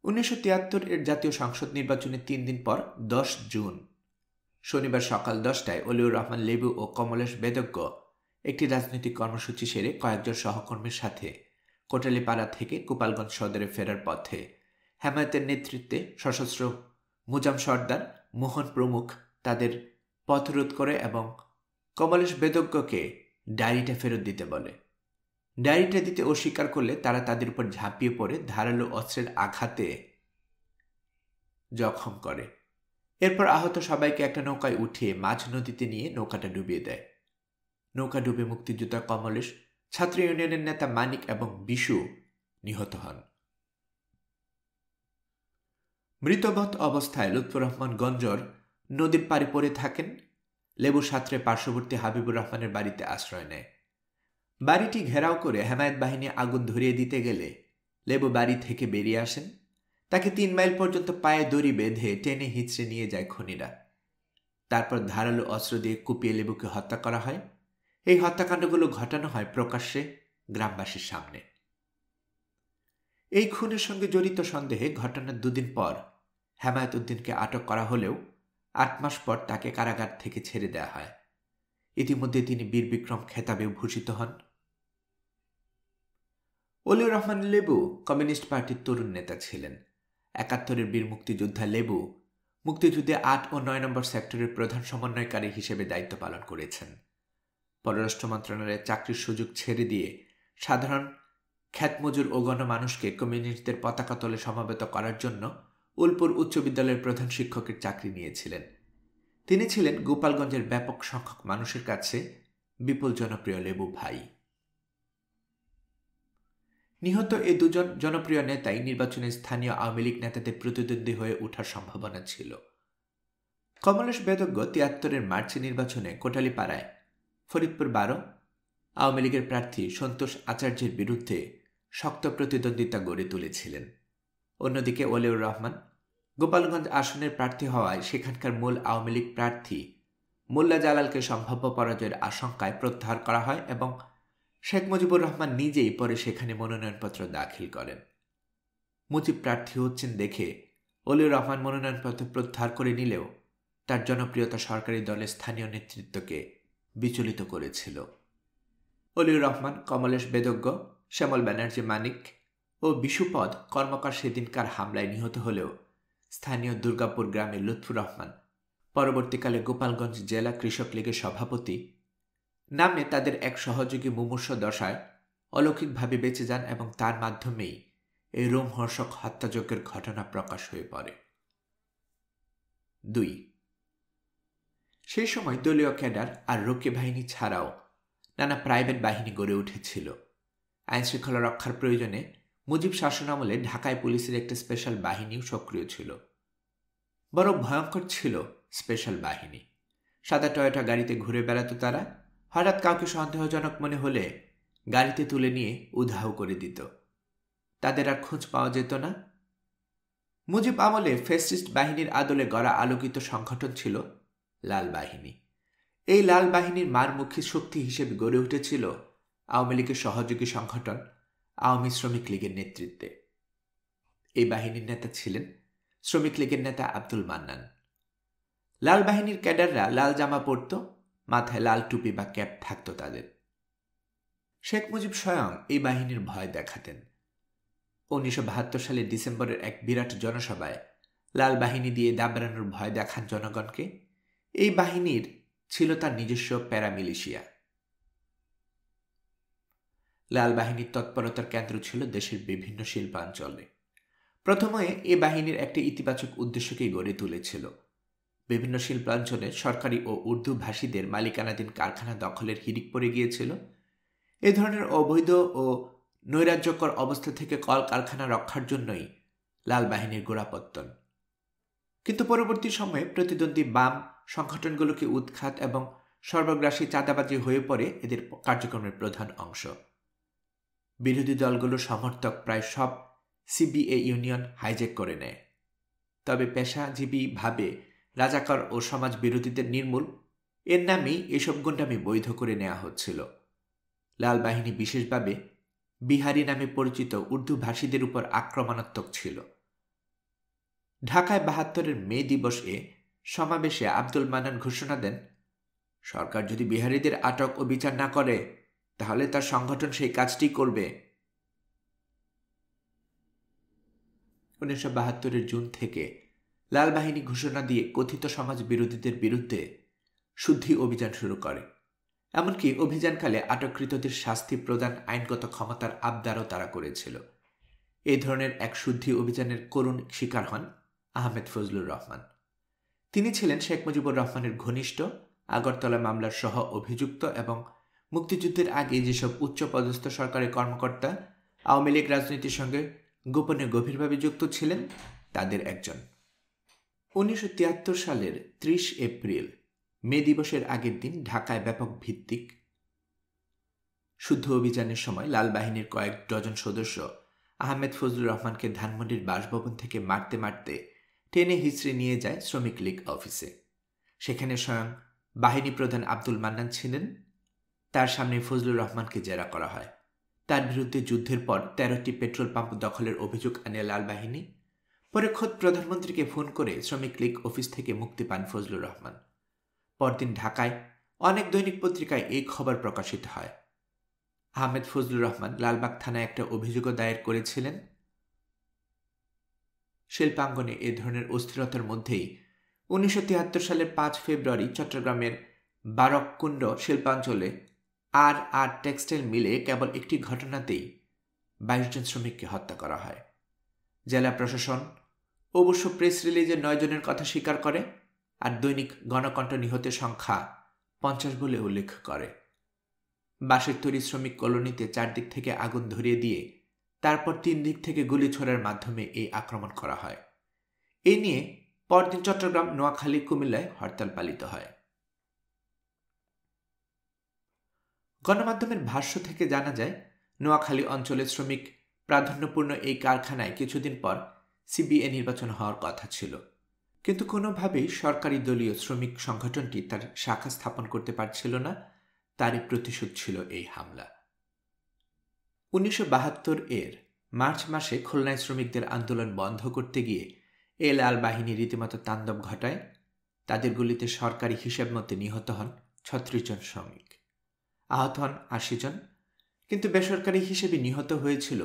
1973 এর জাতীয় সংসদ নির্বাচনের 3 দিন পর 10 জুন শনিবার সকাল 10টায় ওলিউর রহমান লেবু ও কমলেশ বেদজ্ঞ একটি রাজনৈতিক কর্মসূচি সেরে কয়েকজন সহকর্মীর সাথে কোটালীপাড়া থেকে গোপালগঞ্জ সদরে ফেরার পথে হেমায়েতের নেতৃত্বে সশস্ত্র মুজাম সর্দার, মোহন প্রমুখ তাদের পথরোধ করে এবং কমলেশ বেদজ্ঞকে ডায়েরিটা ফেরত দিতে বলে। ডায়েরিটা দিতে অস্বীকার করলে তারা তাদের উপর ঝাঁপিয়ে পড়ে ধারালো অস্ত্রের আঘাতে জখম করে। এরপর আহত সবাইকে একটা নৌকায় উঠিয়ে মাঝ নদীতে নিয়ে নৌকাটা ডুবিয়ে দেয়। নৌকা ডুবে মুক্তিযোদ্ধা কমলেশ, ছাত্র ইউনিয়নের নেতা মানিক এবং বিশু নিহত হন। মৃতবৎ অবস্থায় লুৎফর রহমান গঞ্জর নদীর পাড়ে পড়ে থাকেন। লেবু সাঁতরে পার্শ্ববর্তী হাবিবুর রহমানের বাড়িতে আশ্রয় নেয়। বাড়িটি ঘেরাও করে হেমায়েত বাহিনী আগুন ধরিয়ে দিতে গেলে লেবু বাড়ি থেকে বেরিয়ে আসেন। তাকে 3 মাইল পর্যন্ত পায়ে দড়ি বেঁধে টেনে হিঁচড়ে নিয়ে যায় খুনিরা। তারপর ধারালো অস্ত্র দিয়ে কুপিয়ে লেবুকে হত্যা করা হয়। এই হত্যাকাণ্ডগুলো ঘটানো হয় প্রকাশ্যে গ্রামবাসীর সামনে। এই খুনের সঙ্গে জড়িত সন্দেহে ঘটনার 2 দিন পর হেমায়েত উদ্দিনকে আটক করা হলেও 8 মাস পর তাকে কারাগার থেকে ছেড়ে দেওয়া হয়। ইতিমধ্যে তিনি বীর বিক্রম খেতাবে ভূষিত হন। ওলিউর রহমান লেবু কমিউনিস্ট পার্টির তরুণ নেতা ছিলেন। 71-এর বীর মুক্তিযোদ্ধা লেবু মুক্তিযুদ্ধে 8 ও 9 নম্বর সেক্টরের প্রধান সমন্বয়কারী হিসেবে দায়িত্ব পালন করেছেন। পররাষ্ট্র মন্ত্রণালয়ের চাকরির সুযোগ ছেড়ে দিয়ে সাধারণ খ্যাতমজুর ও গণমানুষকে কমিউনিস্টদের পতাকা তলে সমবেত করার জন্য উলপুর উচ্চ বিদ্যালয়ের প্রধান শিক্ষকের চাকরি নিয়েছিলেন। তিনি ছিলেন গোপালগঞ্জের ব্যাপক সংখ্যক মানুষের কাছে বিপুল জনপ্রিয় লেবু ভাই। নিহত এই 2 জন জনপ্রিয় নেতাই নির্বাচনে স্থানীয় আওয়ামী লীগ নেতাদের প্রতিদ্বন্দ্বী হয়ে ওঠার সম্ভাবনা ছিল। কমলেশ বেদজ্ঞ 73-এর মার্চে নির্বাচনে কোটালীপাড়ায় ফরিদপুর 12 আওয়ামী লীগের প্রার্থী সন্তোষ আচার্যের বিরুদ্ধে শক্ত প্রতিদ্বন্দ্বিতা গড়ে তুলেছিলেন। অন্যদিকে ওলিউর রহমান গোপালগঞ্জ আসনের প্রার্থী হওয়ায় সেখানকার মূল আওয়ামী লীগ প্রার্থী মোল্লা জালালকে সম্ভাব্য পরাজয়ের আশঙ্কায় প্রত্যাহার করা হয় এবং শেখ মুজিবুর রহমান নিজেই পরে সেখানে মনোনয়নপত্র দাখিল করেন। মুজিব প্রার্থী হচ্ছেন দেখে ওলিউর রহমান মনোনয়নপত্র প্রত্যাহার করে নিলেও তার জনপ্রিয়তা সরকারি দলের স্থানীয় নেতৃত্বকে বিচলিত করেছিল। ওলিউর রহমান, কমলেশ বেদজ্ঞ, শ্যামল ব্যানার্জি মানিক ও বিশুপদ কর্মকার সেদিনকার হামলায় নিহত হলেও স্থানীয় দুর্গাপুর গ্রামের লুৎফুর রহমান পরবর্তীকালে গোপালগঞ্জ জেলা কৃষক লীগের সভাপতি নামে তাদের এক সহযোগী মুমূর্ষ দশায় অলৌকিকভাবে বেঁচে যান এবং তার মাধ্যমেই এই রোমহর্ষক হত্যাযজ্ঞের ঘটনা প্রকাশ হয়ে পড়ে। 2 সেই সময় দলীয় ক্যাডার আর রক্ষী বাহিনী ছাড়াও নানা প্রাইভেট বাহিনী গড়ে উঠেছিল। আইনশৃঙ্খলা রক্ষার প্রয়োজনে মুজিব শাসনামলে ঢাকায় পুলিশের একটা স্পেশাল বাহিনীও সক্রিয় ছিল। বড় ভয়ঙ্কর ছিল স্পেশাল বাহিনী। সাদা টয়োটা গাড়িতে ঘুরে বেড়াত তারা। হঠাৎ কাউকে সন্দেহজনক মনে হলে গাড়িতে তুলে নিয়ে উধাও করে দিত। তাদের আর খোঁজ পাওয়া যেত না। মুজিব আমলে ফ্যাসিস্ট বাহিনীর আদলে গড়া আলোকিত সংগঠন ছিল লাল বাহিনী। এই লাল বাহিনীর মারমুখী শক্তি হিসেবে গড়ে উঠেছিল আওয়ামী লীগের সহযোগী সংগঠন আওয়ামী শ্রমিক লীগের নেতৃত্বে। এই বাহিনীর নেতা ছিলেন শ্রমিক লীগের নেতা আব্দুল মান্নান। লাল বাহিনীর ক্যাডাররা লাল জামা পরত, মাথায় লাল টুপি বা ক্যাপ থাকত তাদের। শেখ মুজিব স্বয়ং এই বাহিনীর ভয় দেখাতেন। 1972 সালের ডিসেম্বরের এক বিরাট জনসভায় লাল বাহিনী দিয়ে দাবড়ানোর ভয় দেখান জনগণকে। এই বাহিনীর ছিল তার নিজস্ব প্যারামিলিশিয়া। লাল বাহিনীর তৎপরতার কেন্দ্র ছিল দেশের বিভিন্ন শিল্পাঞ্চলে। প্রথমে এ বাহিনীর একটি ইতিবাচক উদ্দেশ্যকেই গড়ে তুলেছিল। বিভিন্ন শিল্পাঞ্চলে সরকারি ও উর্দু ভাষীদের মালিকানাধীন কারখানা দখলের হিড়িক পড়ে গিয়েছিল। এ ধরনের অবৈধ ও নৈরাজ্যকর অবস্থা থেকে কলকারখানা রক্ষার জন্যই লাল বাহিনীর গোড়াপত্তন। কিন্তু পরবর্তী সময়ে প্রতিদ্বন্দ্বী বাম সংগঠনগুলোকে উৎখাত এবং সর্বগ্রাসী চাঁদাবাজি হয়ে পড়ে এদের কার্যক্রমের প্রধান অংশ। বিরোধী দলগুলোর সমর্থক প্রায় সব সিবিএ ইউনিয়ন হাইজ্যাক করে নেয়। তবে পেশাজীবীভাবে রাজাকার ও সমাজ বিরোধীদের নির্মূল এর নামেই এসব গুন্ডামি বৈধ করে নেওয়া হচ্ছিল। লাল বাহিনী বিশেষভাবে বিহারি নামে পরিচিত উর্দু ভাষীদের উপর আক্রমণাত্মক ছিল। ঢাকায় 72-এর মে দিবসে সমাবেশে আব্দুল মান্নান ঘোষণা দেন, সরকার যদি বিহারিদের আটক ও বিচার না করে তাহলে তার সংগঠন সেই কাজটি করবে। 1972-এর জুন থেকে লাল বাহিনী ঘোষণা দিয়ে কথিত সমাজ বিরোধীদের বিরুদ্ধে শুদ্ধি অভিযান শুরু করে। এমনকি অভিযানকালে আটককৃতদের শাস্তি প্রদান আইনগত ক্ষমতার আবদারও তারা করেছিল। এই ধরনের এক শুদ্ধি অভিযানের করুণ শিকার হন আহমেদ ফজলুর রহমান। তিনি ছিলেন শেখ মুজিবুর রহমানের ঘনিষ্ঠ, আগরতলা মামলার সহ অভিযুক্ত এবং মুক্তিযুদ্ধের আগে যেসব উচ্চপদস্থ সরকারি কর্মকর্তা আওয়ামী লীগ রাজনীতির সঙ্গে গোপনে গভীরভাবে যুক্ত ছিলেন তাদের একজন। 1973 সালের 30 এপ্রিল মে দিবসের আগের দিন ঢাকায় ব্যাপক ভিত্তিক শুদ্ধ অভিযানের সময় লাল বাহিনীর কয়েক ডজন সদস্য আহমেদ ফজলুর রহমানকে ধানমন্ডির বাসভবন থেকে মারতে মারতে টেনে হিচড়ে নিয়ে যায় শ্রমিক লীগ অফিসে। সেখানে স্বয়ং বাহিনী প্রধান আব্দুল মান্নান ছিলেন। তার সামনে ফজলুর রহমানকে জেরা করা হয়। তার বিরুদ্ধে যুদ্ধের পর 13টি পেট্রোল পাম্প দখলের অভিযোগ আনে লাল বাহিনী। পরে খোদ প্রধানমন্ত্রীকে ফোন করে শ্রমিক লীগ অফিস থেকে মুক্তি পান ফজলুর রহমান। পরদিন ঢাকায় অনেক দৈনিক পত্রিকায় এই খবর প্রকাশিত হয়। আহমেদ ফজলুর রহমান লালবাগ থানায় একটা অভিযোগও দায়ের করেছিলেন। শিল্পাঙ্গনে এ ধরনের অস্থিরতার মধ্যেই 1973 সালের 5 ফেব্রুয়ারি চট্টগ্রামের বারককুণ্ড শিল্পাঞ্চলে আর টেক্সটাইল মিলে কেবল একটি ঘটনাতেই 22 জন শ্রমিককে হত্যা করা হয়। জেলা প্রশাসন অবশ্য প্রেস রিলিজে 9 জনের কথা স্বীকার করে, আর দৈনিক গণকণ্ঠ নিহতের সংখ্যা 50 বলে উল্লেখ করে। বাঁশের তৈরি শ্রমিক কলোনিতে চারদিক থেকে আগুন ধরিয়ে দিয়ে তারপর 3 দিক থেকে গুলি ছোড়ার মাধ্যমে এই আক্রমণ করা হয়। এ নিয়ে পরদিন চট্টগ্রাম, নোয়াখালী, কুমিল্লায় হরতাল পালিত হয়। গণমাধ্যমের ভাষ্য থেকে জানা যায়, নোয়াখালী অঞ্চলের শ্রমিক প্রাধান্যপূর্ণ এই কারখানায় কিছুদিন পর সিবিএ নির্বাচন হওয়ার কথা ছিল, কিন্তু কোনোভাবেই সরকারি দলীয় শ্রমিক সংগঠনটি তার শাখা স্থাপন করতে পারছিল না। তারই প্রতিশোধ ছিল এই হামলা। 1972-এর মার্চ মাসে খুলনায় শ্রমিকদের আন্দোলন বন্ধ করতে গিয়ে এ লাল বাহিনী রীতিমতো তাণ্ডব ঘটায়। তাদের গুলিতে সরকারি হিসেব মতে নিহত হন 36 জন শ্রমিক, আহত হন 80 জন, কিন্তু বেসরকারি হিসেবে নিহত হয়েছিল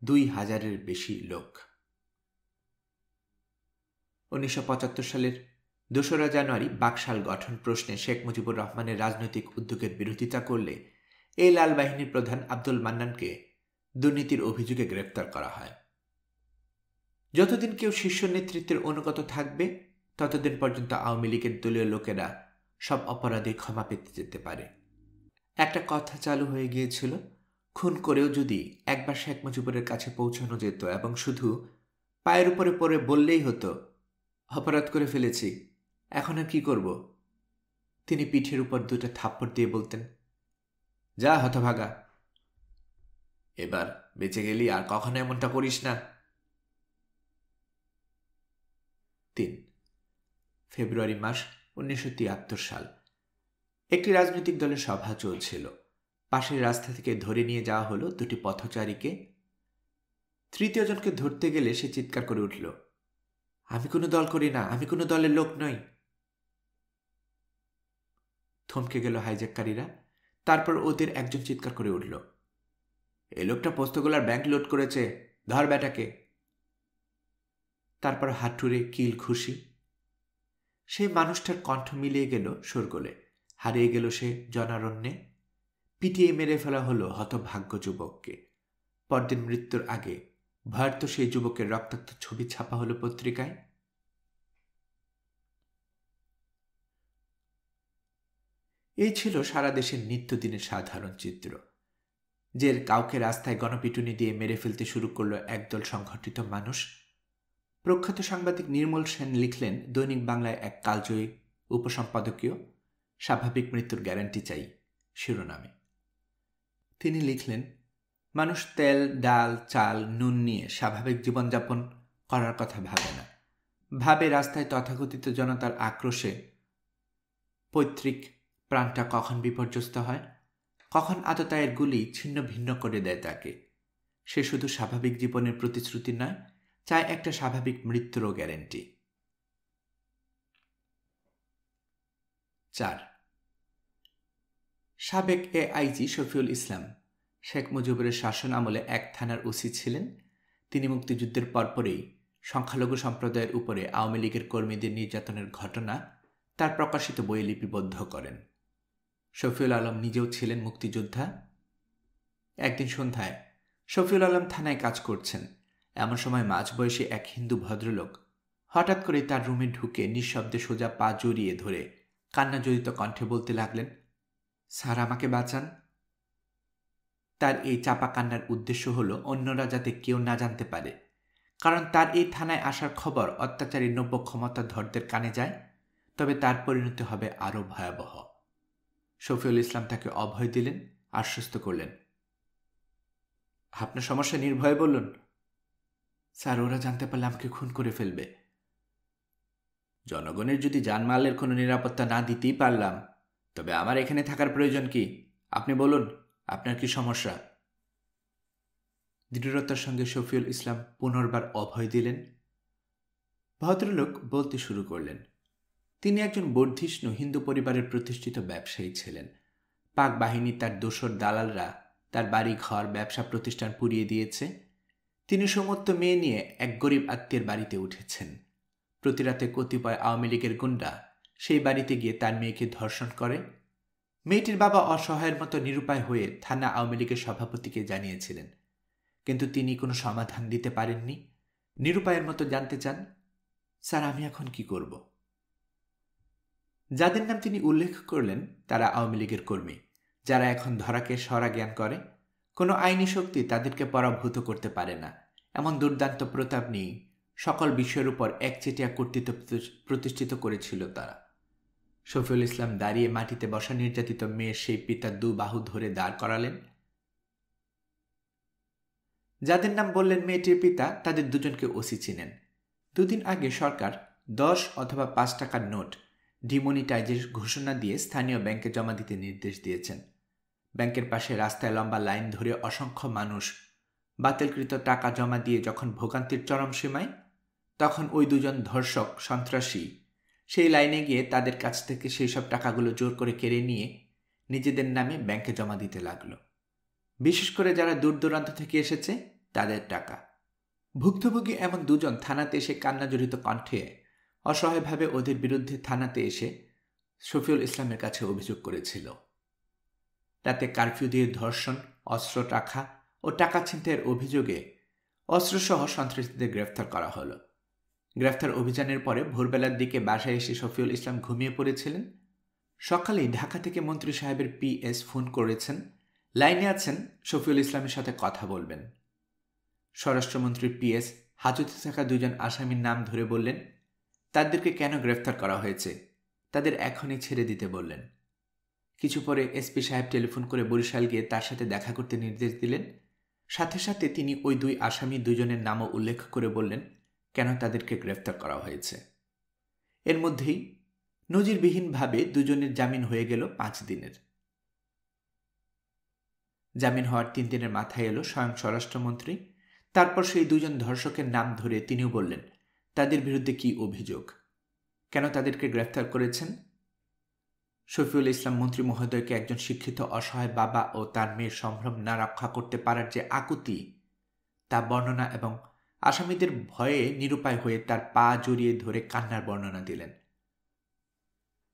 2000-এর বেশি লোক। 1975 সালের 2রা জানুয়ারি বাকশাল গঠন প্রশ্নে শেখ মুজিবুর রহমানের রাজনৈতিক উদ্যোগের বিরোধিতা করলে এই লাল বাহিনীর প্রধান আব্দুল মান্নানকে দুর্নীতির অভিযোগে গ্রেপ্তার করা হয়। যতদিন কেউ শীর্ষ নেতৃত্বের অনুগত থাকবে ততদিন পর্যন্ত আওয়ামী লীগের দলীয় লোকেরা সব অপরাধে ক্ষমা পেতে যেতে পারে। একটা কথা চালু হয়ে গিয়েছিল, খুন করেও যদি একবার শেখ মুজিবুরের কাছে পৌঁছানো যেত এবং শুধু পায়ের উপরে পড়ে বললেই হতো, অপরাধ করে ফেলেছি, এখন আর কি করব, তিনি পিঠের উপর 2টা থাপ্পড় দিয়ে বলতেন, যা হতভাগা, এবার বেঁচে গেলি আর কখনো এমনটা করিস না। 3 ফেব্রুয়ারি মাস 1973 সাল। একটি রাজনৈতিক দলের সভা চলছিল। পাশের রাস্তা থেকে ধরে নিয়ে যাওয়া হলো দুটি পথচারীকে। তৃতীয় জনকে ধরতে গেলে সে চিৎকার করে উঠল, আমি কোনো দল করি না, আমি কোনো দলের লোক নই। থমকে গেল হাইজ্যাককারীরা। তারপর ওদের একজন চিৎকার করে উঠল, এই লোকটা পোস্তগোলার ব্যাংক লুট করেছে, ধর ব্যাটাকে। তারপর হাতুড়ে কিল ঘুষি। সেই মানুষটার কণ্ঠ মিলিয়ে গেল শোরগোলে, হারিয়ে গেল সে জনারণ্যে। পিটিয়ে মেরে ফেলা হলো হতভাগ্য যুবককে। পরদিন মৃত্যুর আগে ভয়ার্ত সেই যুবকের রক্তাক্ত ছবি ছাপা হলো পত্রিকায়। এই ছিল সারা দেশের নিত্যদিনের সাধারণ চিত্র, যে কাউকে রাস্তায় গণপিটুনি দিয়ে মেরে ফেলতে শুরু করল একদল সংগঠিত মানুষ। প্রখ্যাত সাংবাদিক নির্মল সেন লিখলেন দৈনিক বাংলায় এক কালজয়ী উপসম্পাদকীয় স্বাভাবিক মৃত্যুর গ্যারান্টি চাই শিরোনামে। তিনি লিখলেন, মানুষ তেল, ডাল, চাল, নুন নিয়ে স্বাভাবিক জীবনযাপন করার কথা ভাবে না। ভাবে রাস্তায় তথাকথিত জনতার আক্রোশে পৈতৃক প্রাণটা কখন বিপর্যস্ত হয়, কখন আততায়ের গুলি ছিন্ন ভিন্ন করে দেয় তাকে। সে শুধু স্বাভাবিক জীবনের প্রতিশ্রুতি নয়, চায় একটা স্বাভাবিক মৃত্যুরও গ্যারেন্টি। 4. সাবেক এআইজি শফিউল ইসলাম শেখ মুজিবের শাসন আমলে এক থানার ওসি ছিলেন। তিনি মুক্তিযুদ্ধের পরপরই সংখ্যালঘু সম্প্রদায়ের উপরে আওয়ামী লীগের কর্মীদের নির্যাতনের ঘটনা তার প্রকাশিত বইয়ে লিপিবদ্ধ করেন। শফিউল আলম নিজেও ছিলেন মুক্তিযোদ্ধা। একদিন সন্ধ্যায় শফিউল আলম থানায় কাজ করছেন। এমন সময় মাঝবয়সী এক হিন্দু ভদ্রলোক হঠাৎ করে তার রুমে ঢুকে নিঃশব্দে সোজা পা জড়িয়ে ধরে কান্নাজড়িত কণ্ঠে বলতে লাগলেন, স্যার আমাকে বাঁচান। তার এই চাপা কান্নার উদ্দেশ্য হলো অন্যরা যাতে কেউ না জানতে পারে, কারণ তার এই থানায় আসার খবর অত্যাচারী নব্য ক্ষমতাধরদের কানে যায়, তবে তার পরিণতি হবে আরও ভয়াবহ। শফিউল ইসলাম তাকে অভয় দিলেন, আশ্বস্ত করলেন, আপনার সমস্যা নির্ভয়ে বলুন। স্যার, ওরা জানতে পারলে আমাকে খুন করে ফেলবে। জনগণের যদি জানমালের কোনো নিরাপত্তা না দিতেই পারলাম, তবে আমার এখানে থাকার প্রয়োজন কি? আপনি বলুন, আপনার কি সমস্যা? দৃঢ়তার সঙ্গে শফিউল ইসলাম পুনর্বার অভয় দিলেন। ভদ্রলোক বলতে শুরু করলেন, তিনি একজন বর্ধিষ্ণু হিন্দু পরিবারের প্রতিষ্ঠিত ব্যবসায়ী ছিলেন। পাক বাহিনী তার দোসর দালালরা তার বাড়ি ঘর ব্যবসা প্রতিষ্ঠান পুড়িয়ে দিয়েছে। তিনি সমস্ত মেয়ে নিয়ে এক গরিব আত্মীয়ের বাড়িতে উঠেছেন। প্রতি রাতে কতিপয় আওয়ামী লীগের গুন্ডা সেই বাড়িতে গিয়ে তার মেয়েকে ধর্ষণ করে। মেয়েটির বাবা অসহায়ের মতো নিরুপায় হয়ে থানা আওয়ামী লীগের সভাপতিকে জানিয়েছিলেন, কিন্তু তিনি কোনো সমাধান দিতে পারেননি। নিরুপায়ের মতো জানতে চান, স্যার আমি এখন কি করব? যাদের নাম তিনি উল্লেখ করলেন তারা আওয়ামী লীগের কর্মী, যারা এখন ধরাকে সরা জ্ঞান করে। কোনো আইনি শক্তি তাদেরকে পরাভূত করতে পারে না। এমন দুর্দান্ত প্রতাপ নিয়ে সকল বিষয়ের উপর একচেটিয়া কর্তৃত্ব প্রতিষ্ঠিত করেছিল তারা। শফিউল ইসলাম দাঁড়িয়ে মাটিতে বসা নির্যাতিত মেয়ের সেই পিতার দু বাহু ধরে দাঁড় করালেন। যাদের নাম বললেন মেয়েটির পিতা, তাদের দুজনকে ওসি চিনেন। দুদিন আগে সরকার 10 অথবা 5 টাকার নোট ডিমনিটাইজের ঘোষণা দিয়ে স্থানীয় ব্যাংকে জমা দিতে নির্দেশ দিয়েছেন। ব্যাংকের পাশে রাস্তায় লম্বা লাইন ধরে অসংখ্য মানুষ বাতিলকৃত টাকা জমা দিয়ে যখন ভোগান্তির চরম সীমায়, তখন ওই দুজন ধর্ষক সন্ত্রাসী সেই লাইনে গিয়ে তাদের কাছ থেকে সেই সব টাকাগুলো জোর করে কেড়ে নিয়ে নিজেদের নামে ব্যাংকে জমা দিতে লাগলো। বিশেষ করে যারা দূর দূরান্ত থেকে এসেছে তাদের টাকা। ভুক্তভোগী এমন দুজন থানাতে এসে কান্নাজড়িত কণ্ঠে অসহায়ভাবে ওদের বিরুদ্ধে থানাতে এসে শফিউল ইসলামের কাছে অভিযোগ করেছিল। রাতে কারফিউ দিয়ে ধর্ষণ, অস্ত্র রাখা ও টাকা ছিনতাইয়ের অভিযোগে অস্ত্রসহ সন্ত্রাসীদের গ্রেফতার করা হলো। গ্রেফতার অভিযানের পরে ভোরবেলার দিকে বাসায় এসে শফিউল ইসলাম ঘুমিয়ে পড়েছিলেন। সকালেই ঢাকা থেকে মন্ত্রী সাহেবের পিএস ফোন করেছেন, লাইনে আছেন, শফিউল ইসলামের সাথে কথা বলবেন। স্বরাষ্ট্রমন্ত্রীর পিএস হাজতে থাকা দুজন আসামির নাম ধরে বললেন, তাদেরকে কেন গ্রেফতার করা হয়েছে, তাদের এখনই ছেড়ে দিতে বললেন। কিছু পরে এসপি সাহেব টেলিফোন করে বরিশাল গিয়ে তার সাথে দেখা করতে নির্দেশ দিলেন। সাথে সাথে তিনি ওই দুই আসামি দুজনের নামও উল্লেখ করে বললেন কেন তাদেরকে গ্রেফতার করা হয়েছে। এর মধ্যেই নজিরবিহীনভাবে দুজনের জামিন হয়ে গেল 5 দিনের। জামিন হওয়ার 3 দিনের মাথায় এলো স্বয়ং স্বরাষ্ট্রমন্ত্রী। তারপর সেই দুজন ধর্ষকের নাম ধরে তিনিও বললেন তাদের বিরুদ্ধে কি অভিযোগ, কেন তাদেরকে গ্রেফতার করেছেন। শফিউল ইসলাম মন্ত্রী মহোদয়কে একজন শিক্ষিত অসহায় বাবা ও তার মেয়ের সম্ভ্রম না রক্ষা করতে পারার যে আকুতি, তা বর্ণনা এবং আসামিদের ভয়ে নিরুপায় হয়ে তার পা জড়িয়ে ধরে কান্নার বর্ণনা দিলেন।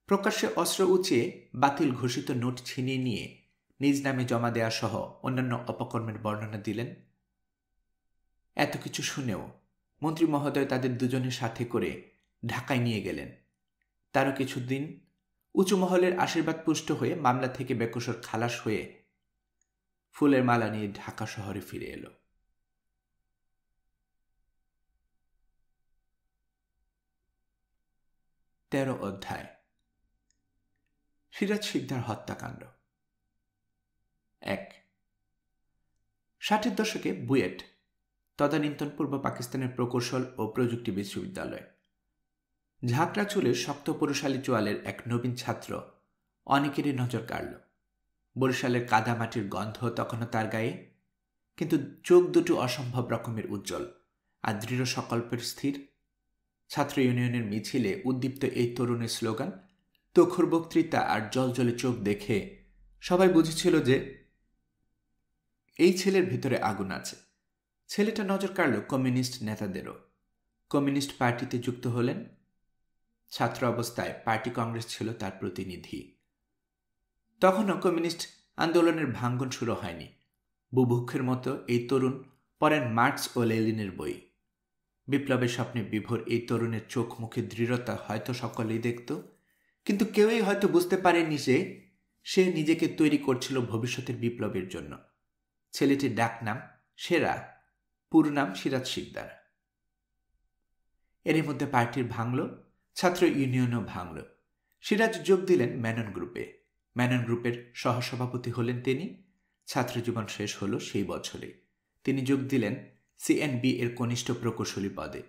প্রকাশ্যে অস্ত্র উঁচিয়ে বাতিল ঘোষিত নোট ছিনিয়ে নিয়ে নিজ নামে জমা দেওয়া সহ অন্যান্য অপকর্মের বর্ণনা দিলেন। এত কিছু শুনেও মন্ত্রী মহোদয় তাদের দুজনের সাথে করে ঢাকায় নিয়ে গেলেন। তারও কিছুদিন উঁচু মহলের আশীর্বাদ পুষ্ট হয়ে মামলা থেকে বেকসুর খালাস হয়ে ফুলের মালা নিয়ে ঢাকা শহরে ফিরে এলো। তেরো অধ্যায়, সিরাজ শিকদার হত্যাকাণ্ড। 1। 60-এর দশকে বুয়েট, তদানীন্তন পূর্ব পাকিস্তানের প্রকৌশল ও প্রযুক্তি বিশ্ববিদ্যালয়। ঝাঁকড়া চুলের শক্ত পুরুষালী চোয়ালের এক নবীন ছাত্র অনেকেরই নজর কাড়ল। বরিশালের কাদামাটির গন্ধ তখনও তার গায়ে, কিন্তু চোখ দুটো অসম্ভব রকমের উজ্জ্বল আর দৃঢ় সংকল্পের স্থির। ছাত্র ইউনিয়নের মিছিলে উদ্দীপ্ত এই তরুণের স্লোগান, তুখর বক্তৃতা আর জলজলে চোখ দেখে সবাই বুঝেছিল যে এই ছেলের ভিতরে আগুন আছে। ছেলেটা নজর কাড়ল কমিউনিস্ট নেতাদেরও। কমিউনিস্ট পার্টিতে যুক্ত হলেন। ছাত্র অবস্থায় পার্টি কংগ্রেস ছিল তার প্রতিনিধি। তখনও কমিউনিস্ট আন্দোলনের ভাঙ্গন শুরু হয়নি। বুভুক্ষের মতো এই তরুণ পড়েন মার্কস ও লেনিনের বই। বিপ্লবের স্বপ্নে বিভোর এই তরুণের চোখ মুখে দৃঢ়তা হয়তো সকলেই দেখত, কিন্তু কেউই হয়তো বুঝতে পারেনি যে সে নিজেকে তৈরি করছিল ভবিষ্যতের বিপ্লবের জন্য। ছেলেটির ডাক নাম সেরা, পুরো নাম সিরাজ শিকদার। এরই মধ্যে পার্টির ভাঙল, ছাত্র ইউনিয়নও ভাঙল। সিরাজ যোগ দিলেন মেনন গ্রুপে। মেনন গ্রুপের সহসভাপতি হলেন তিনি। ছাত্রজীবন শেষ হল সেই বছরে। তিনি যোগ দিলেন সিএনবি এর কনিষ্ঠ প্রকৌশলী পদে।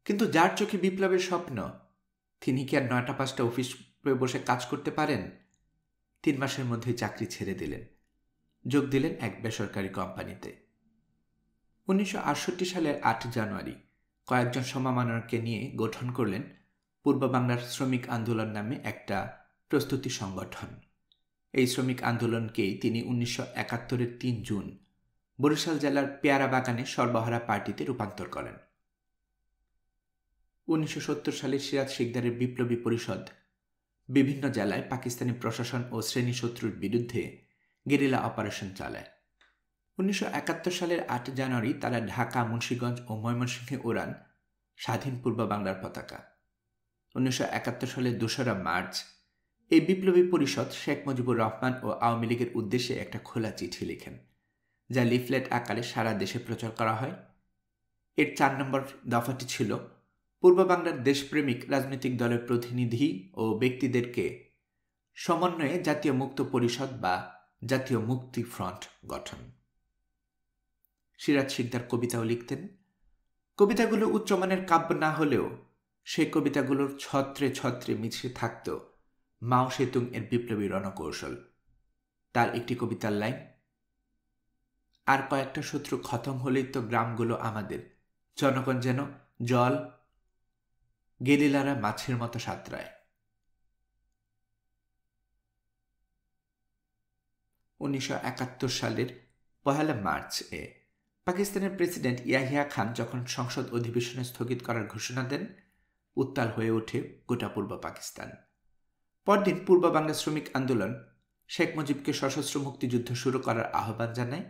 কিন্তু যার চোখে বিপ্লবের স্বপ্ন, তিনি কি আর 9টা-5টা অফিস বসে কাজ করতে পারেন? 3 মাসের মধ্যে চাকরি ছেড়ে দিলেন, যোগ দিলেন এক বেসরকারি কোম্পানিতে। 1968 সালের 8 জানুয়ারি কয়েকজন সমমানকে নিয়ে গঠন করলেন পূর্ব বাংলার শ্রমিক আন্দোলন নামে একটা প্রস্তুতি সংগঠন। এই শ্রমিক আন্দোলনকেই তিনি 1971-এর 3 জুন বরিশাল জেলার পেয়ারা বাগানে সর্বহারা পার্টিতে রূপান্তর করেন। 1970 সালে সিরাজ শিকদারের বিপ্লবী পরিষদ বিভিন্ন জেলায় পাকিস্তানি প্রশাসন ও শ্রেণী শত্রুর বিরুদ্ধে গেরিলা অপারেশন চালায়। 1971 সালের 8 জানুয়ারি তারা ঢাকা, মুন্সিগঞ্জ ও ময়মনসিংহে ওড়ান স্বাধীন পূর্ব বাংলার পতাকা। 1971 সালের 2রা মার্চ এই বিপ্লবী পরিষদ শেখ মুজিবুর রহমান ও আওয়ামী লীগের উদ্দেশ্যে একটা খোলা চিঠি লিখেন, যা লিফলেট আকারে সারা দেশে প্রচার করা হয়। এর 4 নম্বর দফাটি ছিল পূর্ব বাংলার দেশপ্রেমিক রাজনৈতিক দলের প্রতিনিধি ও ব্যক্তিদেরকে সমন্বয়ে জাতীয় মুক্ত পরিষদ বা জাতীয় মুক্তি ফ্রন্ট গঠন। সিরাজ শিকদার কবিতাও লিখতেন। কবিতাগুলো উচ্চমানের কাব্য না হলেও সেই কবিতাগুলোর ছত্রে ছত্রে মিশে থাকত মাও সেতুং এর বিপ্লবী রণকৌশল। তার একটি কবিতার লাইন, আর কয়েকটা শত্রু খতম হলেই তো গ্রামগুলো আমাদের, জনগণ যেন জল, গেরিলারা মাছের মতো সাঁতরায়। 1971 সালের 1 মার্চ পাকিস্তানের প্রেসিডেন্ট ইয়াহিয়া খান যখন সংসদ অধিবেশনে স্থগিত করার ঘোষণা দেন, উত্তাল হয়ে ওঠে গোটা পূর্ব পাকিস্তান। পরদিন পূর্ব বাংলা শ্রমিক আন্দোলন শেখ মুজিবকে সশস্ত্র মুক্তিযুদ্ধ শুরু করার আহ্বান জানায়।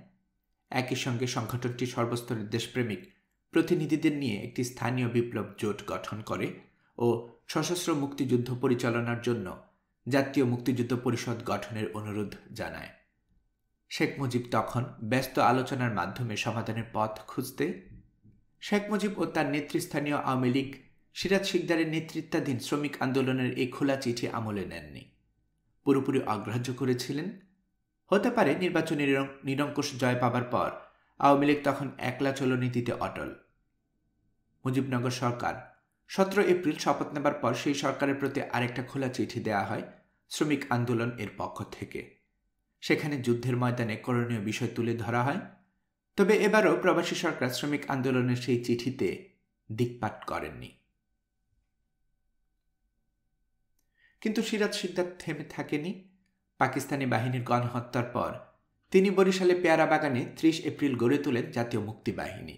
একই সঙ্গে সংগঠনটি সর্বস্তরের দেশপ্রেমিক প্রতিনিধিদের নিয়ে একটি স্থানীয় বিপ্লব জোট গঠন করে ও সশস্ত্র মুক্তিযুদ্ধ পরিচালনার জন্য জাতীয় মুক্তিযুদ্ধ পরিষদ গঠনের অনুরোধ জানায়। শেখ মুজিব তখন ব্যস্ত আলোচনার মাধ্যমে সমাধানের পথ খুঁজতে। শেখ মুজিব ও তার নেতৃস্থানীয় আওয়ামী লীগ সিরাজ শিকদারের নেতৃত্বাধীন শ্রমিক আন্দোলনের এই খোলা চিঠি আমলে নেননি, পুরোপুরি অগ্রাহ্য করেছিলেন। হতে পারে নির্বাচনী নিরঙ্কুশ জয় পাবার পর আওয়ামী লীগ তখন একলা চলো নীতিতে অটল। মুজিবনগর সরকার 17 এপ্রিল শপথ নেবার পর সেই সরকারের প্রতি আরেকটা খোলা চিঠি দেয়া হয় শ্রমিক আন্দোলন এর পক্ষ থেকে। সেখানে যুদ্ধের ময়দানে করণীয় বিষয় তুলে ধরা হয়। তবে এবারও প্রবাসী সরকার শ্রমিক আন্দোলনের সেই চিঠিতে দিকপাত করেননি। কিন্তু সিরাজ শিকদার থেমে থাকেনি। পাকিস্তানি বাহিনীর গণহত্যার পর তিনি বরিশালে পেয়ারা বাগানে 30 এপ্রিল গড়ে তোলেন জাতীয় মুক্তি বাহিনী।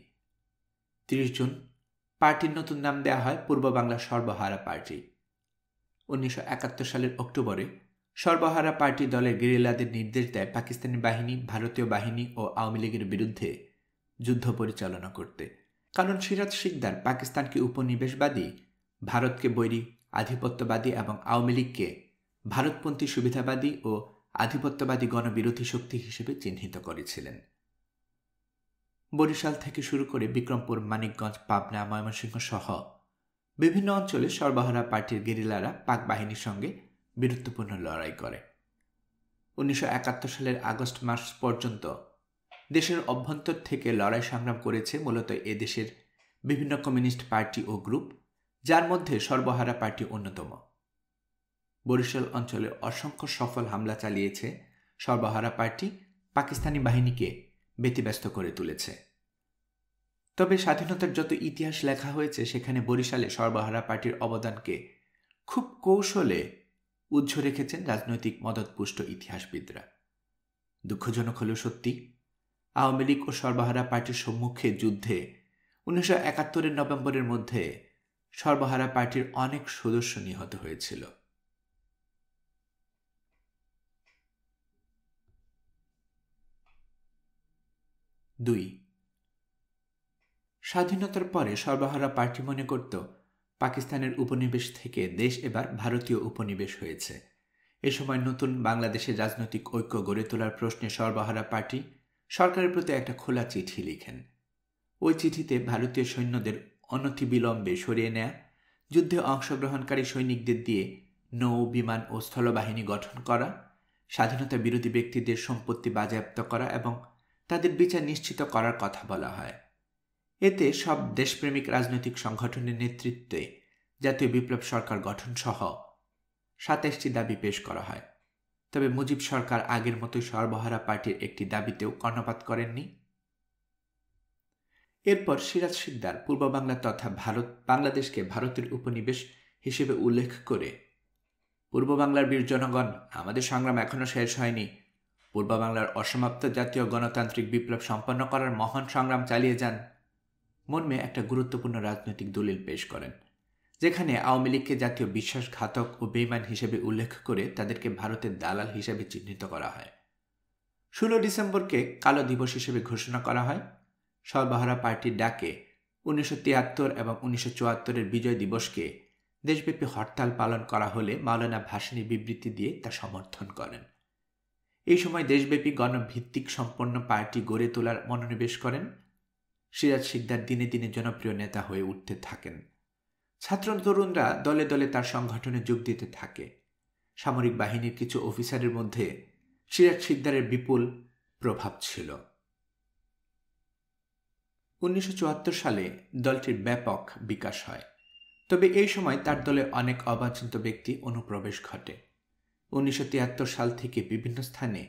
30 জুন পার্টির নতুন নাম দেওয়া হয় পূর্ব বাংলা সর্বহারা পার্টি। 1971 সালের অক্টোবরে সর্বহারা পার্টি দলের গেরিলাদের নির্দেশ দেয় পাকিস্তানি বাহিনী, ভারতীয় বাহিনী ও আওয়ামী লীগের বিরুদ্ধে যুদ্ধ পরিচালনা করতে। কারণ সিরাজ শিকদার পাকিস্তানকে উপনিবেশবাদী, ভারতকে বৈরী আধিপত্যবাদী এবং আওয়ামী লীগকে ভারতপন্থী সুবিধাবাদী ও আধিপত্যবাদী গণবিরোধী শক্তি হিসেবে চিহ্নিত করেছিলেন। বরিশাল থেকে শুরু করে বিক্রমপুর, মানিকগঞ্জ, পাবনা, ময়মনসিংহ সহ বিভিন্ন অঞ্চলে সর্বহারা পার্টির গেরিলারা পাক বাহিনীর সঙ্গে বীরত্বপূর্ণ লড়াই করে। 1971 সালের আগস্ট মাস পর্যন্ত দেশের অভ্যন্তর থেকে লড়াই সংগ্রাম করেছে মূলত এদেশের বিভিন্ন কমিউনিস্ট পার্টি ও গ্রুপ, যার মধ্যে সর্বহারা পার্টি অন্যতম। বরিশাল অঞ্চলে অসংখ্য সফল হামলা চালিয়েছে সর্বহারা পার্টি, পাকিস্তানি বাহিনীকে ব্যতিব্যস্ত করে তুলেছে। তবে স্বাধীনতার যত ইতিহাস লেখা হয়েছে সেখানে বরিশালে সর্বহারা পার্টির অবদানকে খুব কৌশলে উজ্জ্ব রেখেছেন রাজনৈতিক মদতপুষ্ট ইতিহাসবিদরা। দুঃখজনক হলেও সত্যি, আওয়ামী লীগ ও সর্বহারা পার্টির সম্মুখে যুদ্ধে 1971 নভেম্বরের মধ্যে সর্বহারা পার্টির অনেক সদস্য নিহত হয়েছিল। দুই, স্বাধীনতার পরে সর্বহারা পার্টি মনে করত পাকিস্তানের উপনিবেশ থেকে দেশ এবার ভারতীয় উপনিবেশ হয়েছে। এ সময় নতুন বাংলাদেশের রাজনৈতিক ঐক্য গড়ে তোলার প্রশ্নে সর্বহারা পার্টি সরকারের প্রতি একটা খোলা চিঠি লিখেন। ওই চিঠিতে ভারতীয় সৈন্যদের অনতিবিলম্বে সরিয়ে নেয়া, যুদ্ধে অংশগ্রহণকারী সৈনিকদের দিয়ে নৌ, বিমান ও স্থলবাহিনী গঠন করা, স্বাধীনতা বিরোধী ব্যক্তিদের সম্পত্তি বাজেয়াপ্ত করা এবং তাদের বিচার নিশ্চিত করার কথা বলা হয়। এতে সব দেশপ্রেমিক রাজনৈতিক সংগঠনের নেতৃত্বে জাতীয় বিপ্লব সরকার গঠন সহ 27টি দাবি পেশ করা হয়। তবে মুজিব সরকার আগের মতোই সর্বহারা পার্টির একটি দাবিতেও কর্ণপাত করেননি। এরপর সিরাজ শিকদার পূর্ব বাংলা তথা বাংলাদেশকে ভারতের উপনিবেশ হিসেবে উল্লেখ করে, পূর্ব বাংলার বীর জনগণ, আমাদের সংগ্রাম এখনও শেষ হয়নি। পূর্ব বাংলার অসমাপ্ত জাতীয় গণতান্ত্রিক বিপ্লব সম্পন্ন করার মহান সংগ্রাম চালিয়ে যান মর্মে একটা গুরুত্বপূর্ণ রাজনৈতিক দলিল পেশ করেন, যেখানে আওয়ামী লীগকে জাতীয় বিশ্বাসঘাতক ও বেঈমান হিসেবে উল্লেখ করে তাদেরকে ভারতের দালাল হিসেবে চিহ্নিত করা হয়। 16 ডিসেম্বরকে কালো দিবস হিসেবে ঘোষণা করা হয়। সর্বহারা পার্টির ডাকে 1973 এবং 1974 বিজয় দিবসকে দেশব্যাপী হরতাল পালন করা হলে মাওলানা ভাসানী বিবৃতি দিয়ে তা সমর্থন করেন। এই সময় দেশব্যাপী গণভিত্তিক সম্পন্ন পার্টি গড়ে তোলার মনোনিবেশ করেন। সিরাজ শিকদার দিনে দিনে জনপ্রিয় নেতা হয়ে উঠতে থাকেন। ছাত্র তরুণরা দলে দলে তার সংগঠনে যোগ দিতে থাকে। সামরিক বাহিনীর কিছু অফিসারের মধ্যে সিরাজ শিকদারের বিপুল প্রভাব ছিল। 1974 সালে দলটির ব্যাপক বিকাশ হয়। তবে এই সময় তার দলে অনেক অবাঞ্ছিত ব্যক্তি অনুপ্রবেশ ঘটে। 1973 সাল থেকে বিভিন্ন স্থানে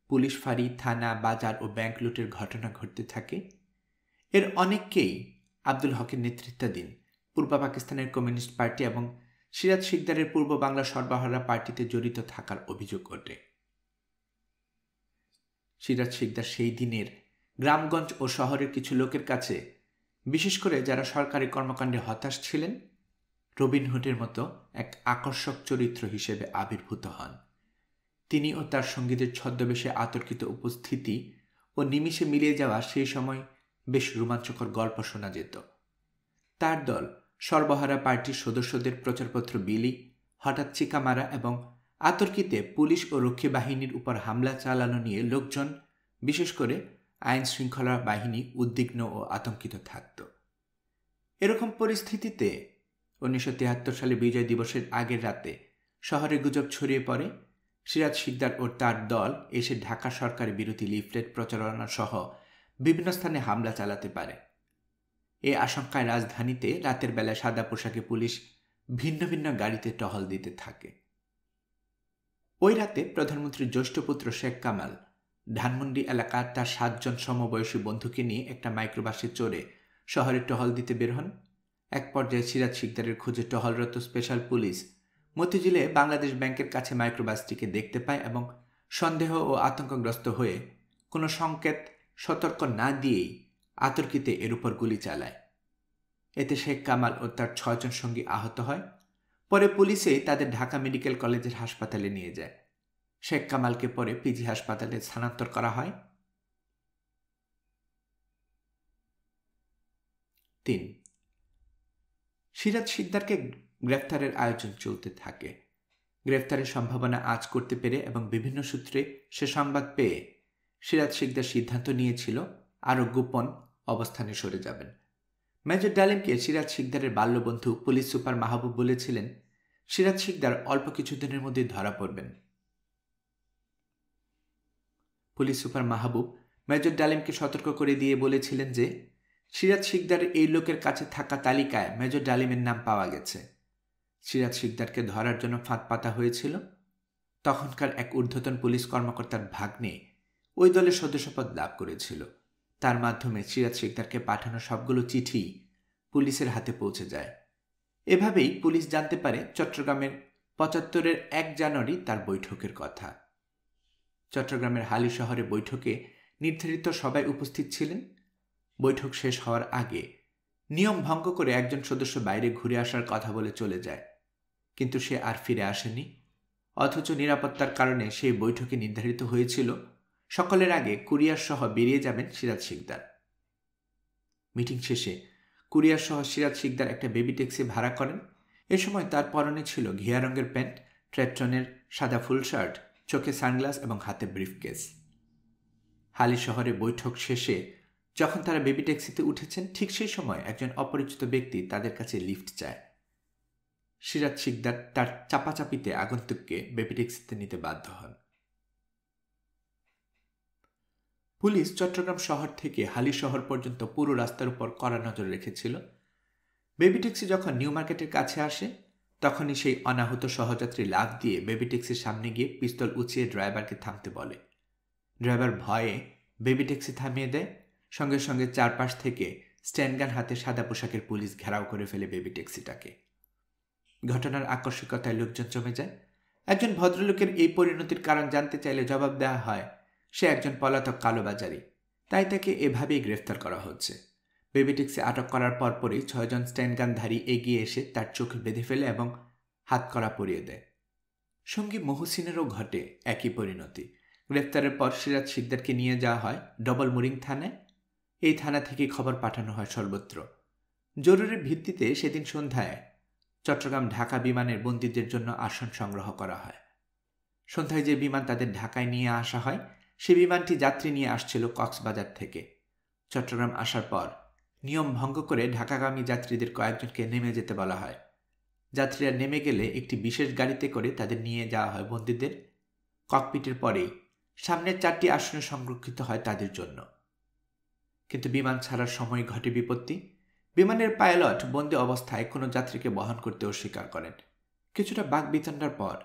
পুলিশ ফাঁড়ি, থানা, বাজার ও ব্যাংক লুটের ঘটনা ঘটতে থাকে। এর অনেককেই আব্দুল হকের নেতৃত্বাধীন পূর্ব পাকিস্তানের কমিউনিস্ট পার্টি এবং সিরাজ শিকদারের পূর্ব বাংলা সর্বহারা পার্টিতে জড়িত থাকার অভিযোগ ওঠে। সিরাজ শিকদার সেই দিনের গ্রামগঞ্জ ও শহরের কিছু লোকের কাছে, বিশেষ করে যারা সরকারি কর্মকাণ্ডে হতাশ ছিলেন, রবিনহুডের মতো এক আকর্ষক চরিত্র হিসেবে আবির্ভূত হন। তিনি ও তার সঙ্গীদের ছদ্মবেশে আতর্কিত উপস্থিতি ও নিমিষে মিলিয়ে যাওয়া সেই সময় বেশ রোমাঞ্চকর গল্প শোনা যেত। তার দল সর্বহারা পার্টির সদস্যদের প্রচারপত্র বিলি, হঠাৎ চিকা মারা এবং আতর্কিতে পুলিশ ও রক্ষী বাহিনীর উপর হামলা চালানো নিয়ে লোকজন, বিশেষ করে আইন শৃঙ্খলা বাহিনী, উদ্বিগ্ন ও আতঙ্কিত থাকত। এরকম পরিস্থিতিতে 1973 সালে বিজয় দিবসের আগের রাতে শহরে গুজব ছড়িয়ে পড়ে সিরাজ শিকদার ও তার দল এসে ঢাকা সরকার বিরোধী লিফলেট প্রচারণা সহ বিভিন্ন স্থানে হামলা চালাতে পারে। এ আশঙ্কায় রাজধানীতে রাতের বেলায় সাদা পোশাকে পুলিশ ভিন্ন ভিন্ন গাড়িতে টহল দিতে থাকে। ওই রাতে প্রধানমন্ত্রীর জ্যেষ্ঠ পুত্র শেখ কামাল ধানমন্ডি এলাকার তার 7 জন সমবয়সী বন্ধুকে নিয়ে একটা মাইক্রোবাসে চড়ে শহরে টহল দিতে বের হন। এক পর্যায়ে সিরাজ শিকদারের খোঁজে টহলরত স্পেশাল পুলিশ মতিঝিলে বাংলাদেশ ব্যাংকের কাছে মাইক্রোবাসটিকে দেখতে পায় এবং সন্দেহ ও আতঙ্কগ্রস্ত হয়ে কোনো সংকেত সতর্ক না দিয়েই আতর্কিতে এর উপর গুলি চালায়। এতে শেখ কামাল ও তার 6 জন সঙ্গী আহত হয়। পরে পুলিশে তাদের ঢাকা মেডিকেল কলেজের হাসপাতালে নিয়ে যায়। শেখ কামালকে পরে পিজি হাসপাতালে স্থানান্তর করা হয়। 3. সিরাজ শিকদারকে গ্রেফতারের আয়োজন চলতে থাকে। গ্রেফতারের সম্ভাবনা আঁচ করতে পেরে এবং বিভিন্ন সূত্রে সে সংবাদ পেয়ে সিরাজ শিকদার সিদ্ধান্ত নিয়েছিল আরও গোপন অবস্থানে সরে যাবেন। মেজর ডালিমকে সিরাজ শিকদারের বাল্যবন্ধু পুলিশ সুপার মাহবুব বলেছিলেন, সিরাজ শিকদার অল্প কিছুদিনের মধ্যে ধরা পড়বেন। পুলিশ সুপার মাহবুব মেজর ডালিমকে সতর্ক করে দিয়ে বলেছিলেন যে সিরাজ শিকদারের এই লোকের কাছে থাকা তালিকায় মেজর ডালিমের নাম পাওয়া গেছে। সিরাজ শিকদারকে ধরার জন্য ফাঁদ পাতা হয়েছিল। তখনকার এক ঊর্ধ্বতন পুলিশ কর্মকর্তার ভাগ্নে ওই দলের সদস্যপদ লাভ করেছিল। তার মাধ্যমে সিরাজ শিকদারকে পাঠানো সবগুলো চিঠি পুলিশের হাতে পৌঁছে যায়। এভাবেই পুলিশ জানতে পারে চট্টগ্রামের 75-এর 1 জানুয়ারি তার বৈঠকের কথা। চট্টগ্রামের হালি শহরে বৈঠকে নির্ধারিত সবাই উপস্থিত ছিলেন। বৈঠক শেষ হওয়ার আগে নিয়ম ভঙ্গ করে একজন সদস্য বাইরে ঘুরে আসার কথা বলে চলে যায়, কিন্তু সে আর ফিরে আসেনি। অথচ নিরাপত্তার কারণে সেই বৈঠকে নির্ধারিত হয়েছিল সকলের আগে কুরিয়ার সহ বেরিয়ে যাবেন সিরাজ শিকদার। মিটিং শেষে কুরিয়ার সহ সিরাজ শিকদার একটা বেবি ট্যাক্সি ভাড়া করেন। এ সময় তার পরনে ছিল ঘিয়া রঙের প্যান্ট, ট্রেটনের সাদা ফুল শার্ট, চোখে সানগ্লাস এবং হাতে ব্রিফকেস। হালি শহরে বৈঠক শেষে যখন তারা বেবি ট্যাক্সিতে উঠেছেন, ঠিক সেই সময় একজন অপরিচিত ব্যক্তি তাদের কাছে লিফট চায়। সিরাজ শিকদার তার চাপাচাপিতে আগন্তুককে বেবি ট্যাক্সিতে নিতে বাধ্য হন। পুলিশ চট্টগ্রাম শহর থেকে হালি শহর পর্যন্ত পুরো রাস্তার উপর কড়া নজর রেখেছিল। বেবি ট্যাক্সি যখন নিউ মার্কেটের কাছে আসে, তখনই সেই অনাহত সহযাত্রী লাফ দিয়ে বেবি ট্যাক্সির সামনে গিয়ে পিস্তল উঁচিয়ে ড্রাইভারকে থামতে বলে। ড্রাইভার ভয়ে বেবি ট্যাক্সি থামিয়ে দেয়। সঙ্গে সঙ্গে চারপাশ থেকে স্ট্যান্ডগান হাতে সাদা পোশাকের পুলিশ ঘেরাও করে ফেলে বেবি ট্যাক্সিটাকে। ঘটনার আকস্মিকতায় লোকজন জমে যায়। একজন ভদ্রলোকের এই পরিণতির কারণ জানতে চাইলে জবাব দেওয়া হয় সে একজন পলাতক কালোবাজারি, তাই তাকে এভাবেই গ্রেফতার করা হচ্ছে। বেবি ট্যাক্সি আটক করার পরপরই 6 জন স্ট্যান্ডগানধারী এগিয়ে এসে তার চোখ বেঁধে ফেলে এবং হাতকড়া পরিয়ে দেয়। সঙ্গী মহসিনেরও ঘটে একই পরিণতি। গ্রেফতারের পর সিরাজ শিকদারকে নিয়ে যাওয়া হয় ডবল মুরিং থানায়। এই থানা থেকে খবর পাঠানো হয় সর্বত্র। জরুরি ভিত্তিতে সেদিন সন্ধ্যায় চট্টগ্রাম ঢাকা বিমানের বন্দীদের জন্য আসন সংগ্রহ করা হয়। সন্ধ্যায় যে বিমান তাদের ঢাকায় নিয়ে আসা হয়, সে বিমানটি যাত্রী নিয়ে আসছিল কক্সবাজার থেকে। চট্টগ্রাম আসার পর নিয়ম ভঙ্গ করে ঢাকাগামী যাত্রীদের কয়েকজনকে নেমে যেতে বলা হয়। যাত্রীরা নেমে গেলে একটি বিশেষ গাড়িতে করে তাদের নিয়ে যাওয়া হয় বন্দীদের। ককপিটের পরেই সামনের 4টি আসনে সংরক্ষিত হয় তাদের জন্য। কিন্তু বিমান ছাড়ার সময় ঘটে বিপত্তি। বিমানের পাইলট বন্দী অবস্থায় কোনো যাত্রীকে বহন করতে অস্বীকার করেন। কিছুটা বাকবিতণ্ডার পর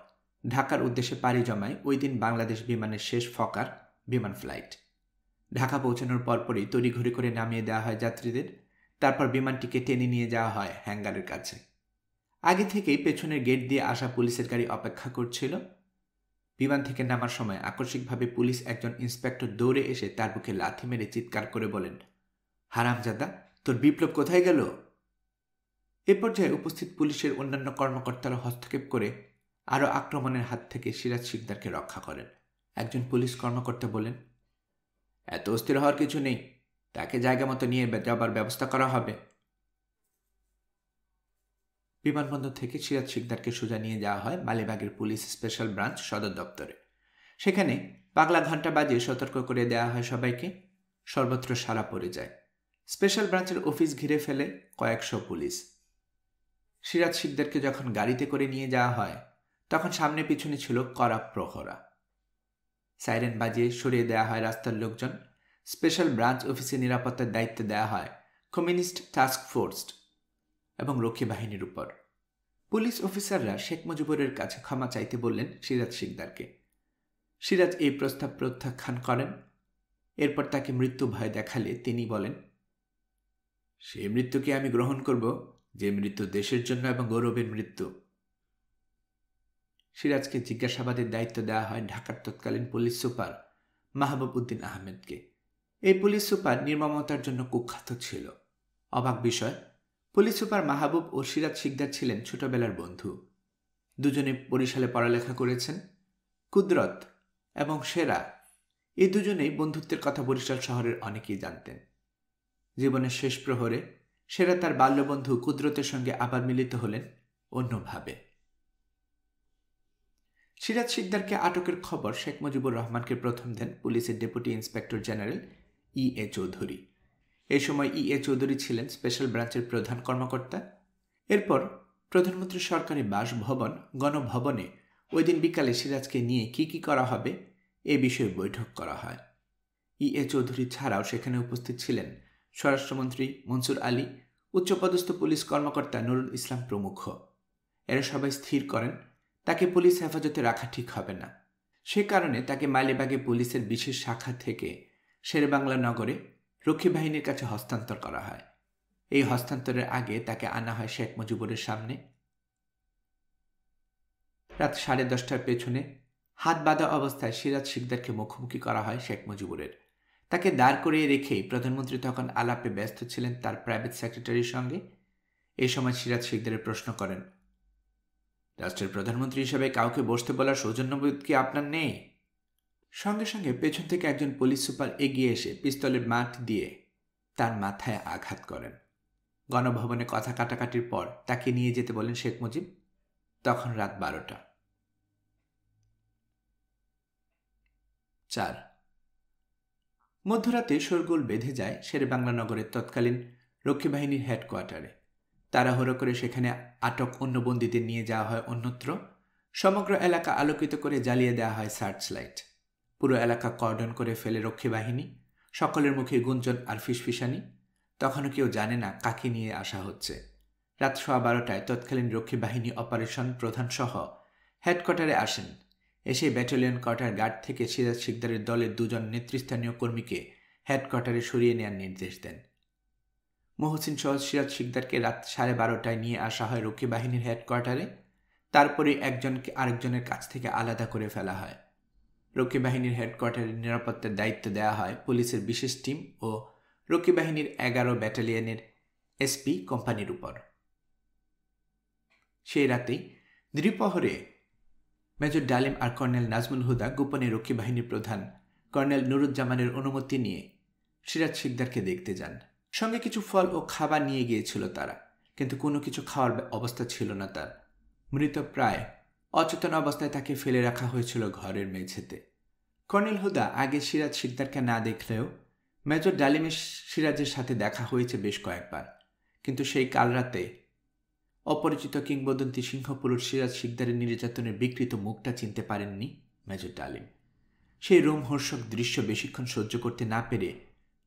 ঢাকার উদ্দেশ্যে পাড়ি জমায় ওই দিন বাংলাদেশ বিমানের শেষ ফকার বিমান ফ্লাইট। ঢাকা পৌঁছানোর পরপরই তড়িঘড়ি করে নামিয়ে দেওয়া হয় যাত্রীদের। তারপর বিমানটিকে টেনে নিয়ে যাওয়া হয় হ্যাঙ্গারের কাছে। আগে থেকেই পেছনের গেট দিয়ে আসা পুলিশের গাড়ি অপেক্ষা করছিল। বিমান থেকে নামার সময় আকস্মিকভাবে পুলিশ একজন ইন্সপেক্টর দৌড়ে এসে তার বুকে লাথি মেরে চিৎকার করে বলেন, হারামজাদা, তোর বিপ্লব কোথায় গেল? এ পর্যায়ে উপস্থিত পুলিশের অন্যান্য কর্মকর্তারা হস্তক্ষেপ করে আরও আক্রমণের হাত থেকে সিরাজ শিকদারকে রক্ষা করেন। একজন পুলিশ কর্মকর্তা বলেন, এত অস্থির হওয়ার কিছু নেই, তাকে জায়গা মতো নিয়ে যাবার ব্যবস্থা করা হবে। বিমানবন্দর থেকে সিরাজ শিকদারকে সোজা নিয়ে যাওয়া হয় মালিবাগের পুলিশ স্পেশাল ব্রাঞ্চ সদর দপ্তরে। সেখানে পাগলা ঘণ্টা বাজিয়ে সতর্ক করে দেওয়া হয় সবাইকে। সর্বত্র সাড়া পড়ে যায়। স্পেশাল ব্রাঞ্চের অফিস ঘিরে ফেলে কয়েকশো পুলিশ। সিরাজ শিকদারকে যখন গাড়িতে করে নিয়ে যাওয়া হয়, তখন সামনে পিছনে ছিল কড়া প্রহরা। সাইরেন বাজিয়ে সরিয়ে দেওয়া হয় রাস্তার লোকজন। স্পেশাল ব্রাঞ্চ অফিসে নিরাপত্তার দায়িত্ব দেওয়া হয় কমিউনিস্ট টাস্ক ফোর্স এবং রক্ষী বাহিনীর উপর। পুলিশ অফিসাররা শেখ মুজিবুরের কাছে ক্ষমা চাইতে বললেন সিরাজ শিকদারকে। সিরাজ এই প্রস্তাব প্রত্যাখ্যান করেন। এরপর তাকে মৃত্যু ভয় দেখালে তিনি বলেন, সে মৃত্যুকে আমি গ্রহণ করব যে মৃত্যু দেশের জন্য এবং গৌরবের মৃত্যু। সিরাজকে জিজ্ঞাসাবাদের দায়িত্ব দেওয়া হয় ঢাকার তৎকালীন পুলিশ সুপার মাহবুব উদ্দিন আহমেদকে। এই পুলিশ সুপার নির্মমতার জন্য কুখ্যাত ছিল। অবাক বিষয়, পুলিশ সুপার মাহবুব ও সিরাজ শিকদার ছিলেন ছোটবেলার বন্ধু। দুজনে বরিশালে পড়ালেখা করেছেন। কুদরত এবং সেরা এই দুজনেই বন্ধুত্বের কথা বরিশাল শহরের অনেকেই জানতেন। জীবনের শেষ প্রহরে সেরা তার বাল্যবন্ধু কুদরতের সঙ্গে আবার মিলিত হলেন অন্যভাবে। সিরাজ শিকদারকে আটকের খবর শেখ মুজিবুর রহমানকে প্রথম দেন পুলিশের deputy inspector general E.A. Chowdhury. এই সময় E.A. চৌধুরী ছিলেন স্পেশাল ব্রাঞ্চের প্রধান কর্মকর্তা। এরপর প্রধানমন্ত্রীর সরকারি বাসভবন গণভবনে ওই দিন বিকালে সিরাজকে নিয়ে কি করা হবে এ বিষয়ে বৈঠক করা হয়। E.A. চৌধুরী ছাড়াও সেখানে উপস্থিত ছিলেন স্বরাষ্ট্রমন্ত্রী মনসুর আলী, উচ্চপদস্থ পুলিশ কর্মকর্তা নুরুল ইসলাম প্রমুখ। এরা সবাই স্থির করেন তাকে পুলিশ হেফাজতে রাখা ঠিক হবে না। সে কারণে তাকে মালিবাগে পুলিশের বিশেষ শাখা থেকে শেরেবাংলা নগরে রক্ষী বাহিনীর কাছে হস্তান্তর করা হয়। এই হস্তান্তরের আগে তাকে আনা হয় শেখ মুজিবুরের সামনে। রাত 10:30টার পেছনে হাত বাঁধা অবস্থায় সিরাজ শিকদারকে মুখোমুখি করা হয় শেখ মুজিবুরের। তাকে দাঁড় করিয়ে রেখেই প্রধানমন্ত্রী তখন আলাপে ব্যস্ত ছিলেন তার প্রাইভেট সেক্রেটারির সঙ্গে। এই সময় সিরাজ শিকদারের প্রশ্ন করেন, রাষ্ট্রের প্রধানমন্ত্রী হিসেবে কাউকে বসতে বলার সৌজন্যবোধ কি আপনার নেই? সঙ্গে সঙ্গে পেছন থেকে একজন পুলিশ সুপার এগিয়ে এসে পিস্তলের মাঠ দিয়ে তার মাথায় আঘাত করেন। গণভবনে কথা কাটাকাটির পর তাকে নিয়ে যেতে বলেন শেখ মুজিব। তখন রাত 12টা। 4 মধ্যরাতে শোরগোল বেঁধে যায় শেরেবাংলা নগরের তৎকালীন রক্ষী বাহিনীর হেডকোয়ার্টারে। তাড়াহুড়ো করে সেখানে আটক অন্য বন্দীদের নিয়ে যাওয়া হয় অন্যত্র। সমগ্র এলাকা আলোকিত করে জ্বালিয়ে দেওয়া হয় সার্চ লাইট। পুরো এলাকা কর্ডন করে ফেলে রক্ষী বাহিনী। সকলের মুখে গুঞ্জন আর ফিসফিসানি। তখনও কেউ জানে না কাকে নিয়ে আসা হচ্ছে। রাত 12:15টায় তৎকালীন রক্ষী বাহিনী অপারেশন প্রধান সহ হেডকোয়ার্টারে আসেন। এসে ব্যাটালিয়ন কোয়ার্টার গার্ড থেকে সিরাজ শিকদারের দলের 2 জন নেতৃস্থানীয় কর্মীকে হেডকোয়ার্টারে সরিয়ে নেওয়ার নির্দেশ দেন। মহসিন সহ সিরাজ শিকদারকে রাত 12:30টায় নিয়ে আসা হয় রক্ষী বাহিনীর হেডকোয়ার্টারে। তারপরে একজনকে আরেকজনের কাছ থেকে আলাদা করে ফেলা হয়। রক্ষী বাহিনীর হেডকোয়ার্টারের নিরাপত্তার দায়িত্ব দেওয়া হয় পুলিশের বিশেষ টিম ও রক্ষী বাহিনীর 11 ব্যাটালিয়নের SP কোম্পানির উপর। সেই রাতেই দ্বিপ্রহরে মেজর ডালিম আর কর্নেল নাজমুল হুদা গোপনে রক্ষী বাহিনীর প্রধান কর্নেল নুরুজ্জামানের অনুমতি নিয়ে সিরাজ শিকদারকে দেখতে যান। সঙ্গে কিছু ফল ও খাবার নিয়ে গিয়েছিল তারা, কিন্তু কোনো কিছু খাওয়ার অবস্থা ছিল না তার। মৃত প্রায় অচেতন অবস্থায় তাকে ফেলে রাখা হয়েছিল ঘরের মেঝেতে। কর্নেল হুদা আগে সিরাজ শিকদারকে না দেখলেও মেজর ডালিমের সিরাজের সাথে দেখা হয়েছে বেশ কয়েকবার, কিন্তু সেই কাল রাতে অপরিচিত কিংবদন্তি সিংহপুরুষ সিরাজ শিকদারের নির্যাতনের বিকৃত মুখটা চিনতে পারেননি মেজর ডালিম। সেই রোমহর্ষক দৃশ্য বেশিক্ষণ সহ্য করতে না পেরে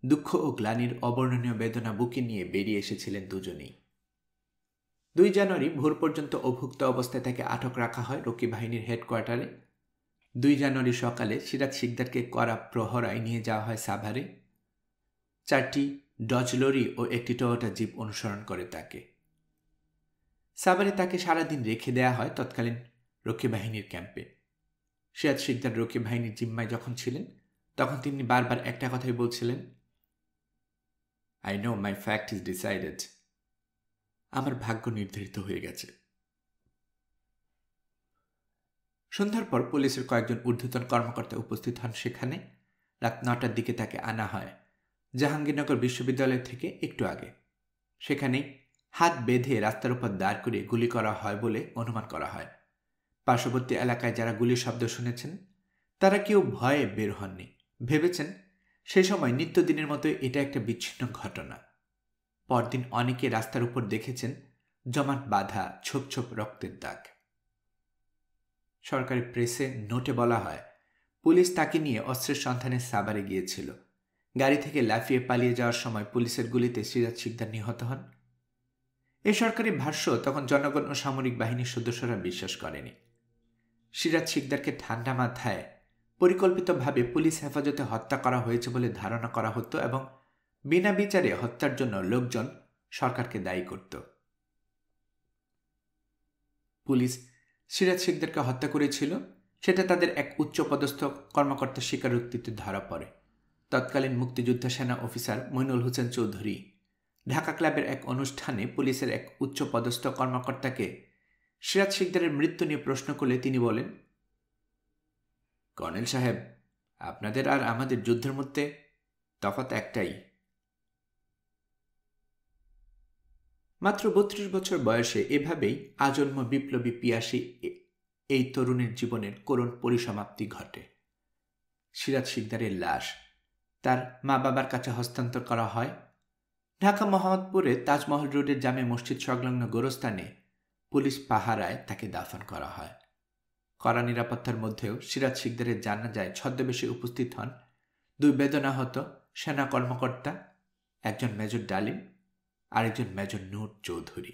দুঃখ ও গ্লানির অবর্ণনীয় বেদনা বুকে নিয়ে বেরিয়ে এসেছিলেন দুজনেই। 2 জানুয়ারি ভোর পর্যন্ত অভুক্ত অবস্থায় তাকে আটক রাখা হয় রক্ষী বাহিনীর হেডকোয়ার্টারে। 2 জানুয়ারি সকালে সিরাজ শিকদারকে কড়া প্রহরায় নিয়ে যাওয়া হয় সাভারে। 4টি ডজ লরি ও একটি টয়োটা জিপ অনুসরণ করে তাকে। সাভারে তাকে সারাদিন রেখে দেয়া হয় তৎকালীন রক্ষী বাহিনীর ক্যাম্পে। সিরাজ শিকদার রক্ষী বাহিনীর জিম্মায় যখন ছিলেন তখন তিনি বারবার একটা কথাই বলছিলেন, I know my fact is decided. আমার ভাগ্য নির্ধারিত হয়ে গেছে। সন্ধ্যার পর পুলিশের কয়েকজন ঊর্ধ্বতন কর্মকর্তা উপস্থিত হন সেখানে। রাত 9টার দিকে তাকে আনা হয় জাহাঙ্গীরনগর বিশ্ববিদ্যালয় থেকে একটু আগে। সেখানেই হাত বেঁধে রাস্তার উপর দাঁড় করে গুলি করা হয় বলে অনুমান করা হয়। পার্শ্ববর্তী এলাকায় যারা গুলির শব্দ শুনেছেন তারা কেউ ভয়ে বের হননি, ভেবেছেন সে সময় নিত্যদিনের মতো এটা একটা বিচ্ছিন্ন ঘটনা। পরদিন অনেকে রাস্তার উপর দেখেছেন জমাট বাঁধা ছোপ ছোপ রক্তের দাগ। সরকারি প্রেসে নোটে বলা হয়, পুলিশ তাকে নিয়ে অস্ত্রের সন্ধানে সাভারে গিয়েছিল। গাড়ি থেকে লাফিয়ে পালিয়ে যাওয়ার সময় পুলিশের গুলিতে সিরাজ শিকদার নিহত হন। এই সরকারি ভাষ্য তখন জনগণ ও সামরিক বাহিনীর সদস্যরা বিশ্বাস করেনি। সিরাজ শিকদারকে ঠান্ডা মাথায় পরিকল্পিতভাবে পুলিশ হেফাজতে হত্যা করা হয়েছে বলে ধারণা করা হতো এবং বিনা বিচারে হত্যার জন্য লোকজন সরকারকে দায়ী করত। পুলিশ সিরাজ শিকদারকে হত্যা করেছিল সেটা তাদের এক উচ্চপদস্থ কর্মকর্তার স্বীকারোক্তিতে ধরা পড়ে। তৎকালীন মুক্তিযোদ্ধা সেনা অফিসার মইনুল হোসেন চৌধুরী ঢাকা ক্লাবের এক অনুষ্ঠানে পুলিশের এক উচ্চপদস্থ কর্মকর্তাকে সিরাজ শিকদারের মৃত্যু নিয়ে প্রশ্ন করলে তিনি বলেন, কর্নেল সাহেব, আপনাদের আর আমাদের যুদ্ধের মধ্যে তফাৎ একটাই। মাত্র ৩২ বছর বয়সে এভাবেই আজন্ম বিপ্লবী পিয়াসী এই তরুণের জীবনের করুণ পরিসমাপ্তি ঘটে। সিরাজ শিকদারের লাশ তার মা বাবার কাছে হস্তান্তর করা হয়। ঢাকা মোহাম্মদপুরে তাজমহল রোডের জামে মসজিদ সংলগ্ন গোরস্থানে পুলিশ পাহারায় তাকে দাফন করা হয়। কড়া নিরাপত্তার মধ্যেও সিরাজ শিকদারের জানাজায় ছদ্মবেশে উপস্থিত হন 2 বেদনাহত সেনা কর্মকর্তা, একজন মেজর ডালিম আর একজন মেজর নূর চৌধুরী।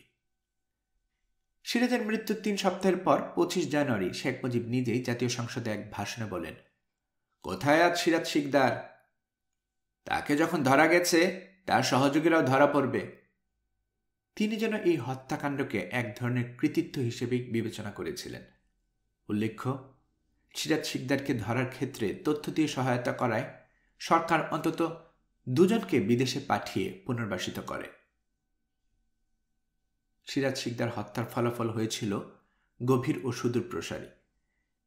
সিরাজের মৃত্যুর 3 সপ্তাহের পর 25 জানুয়ারি শেখ মুজিব নিজেই জাতীয় সংসদে এক ভাষণে বলেন, কোথায় আজ সিরাজ শিকদার? তাকে যখন ধরা গেছে তার সহযোগীরাও ধরা পড়বে। তিনি যেন এই হত্যাকাণ্ডকে এক ধরনের কৃতিত্ব হিসেবে বিবেচনা করেছিলেন। উল্লেখ্য, সিরাজ শিকদারকে ধরার ক্ষেত্রে তথ্য দিয়ে সহায়তা করায় সরকার অন্তত 2 জনকে বিদেশে পাঠিয়ে পুনর্বাসিত করে। সিরাজ শিকদার হত্যার ফলাফল হয়েছিল গভীর ও সুদূর প্রসারী।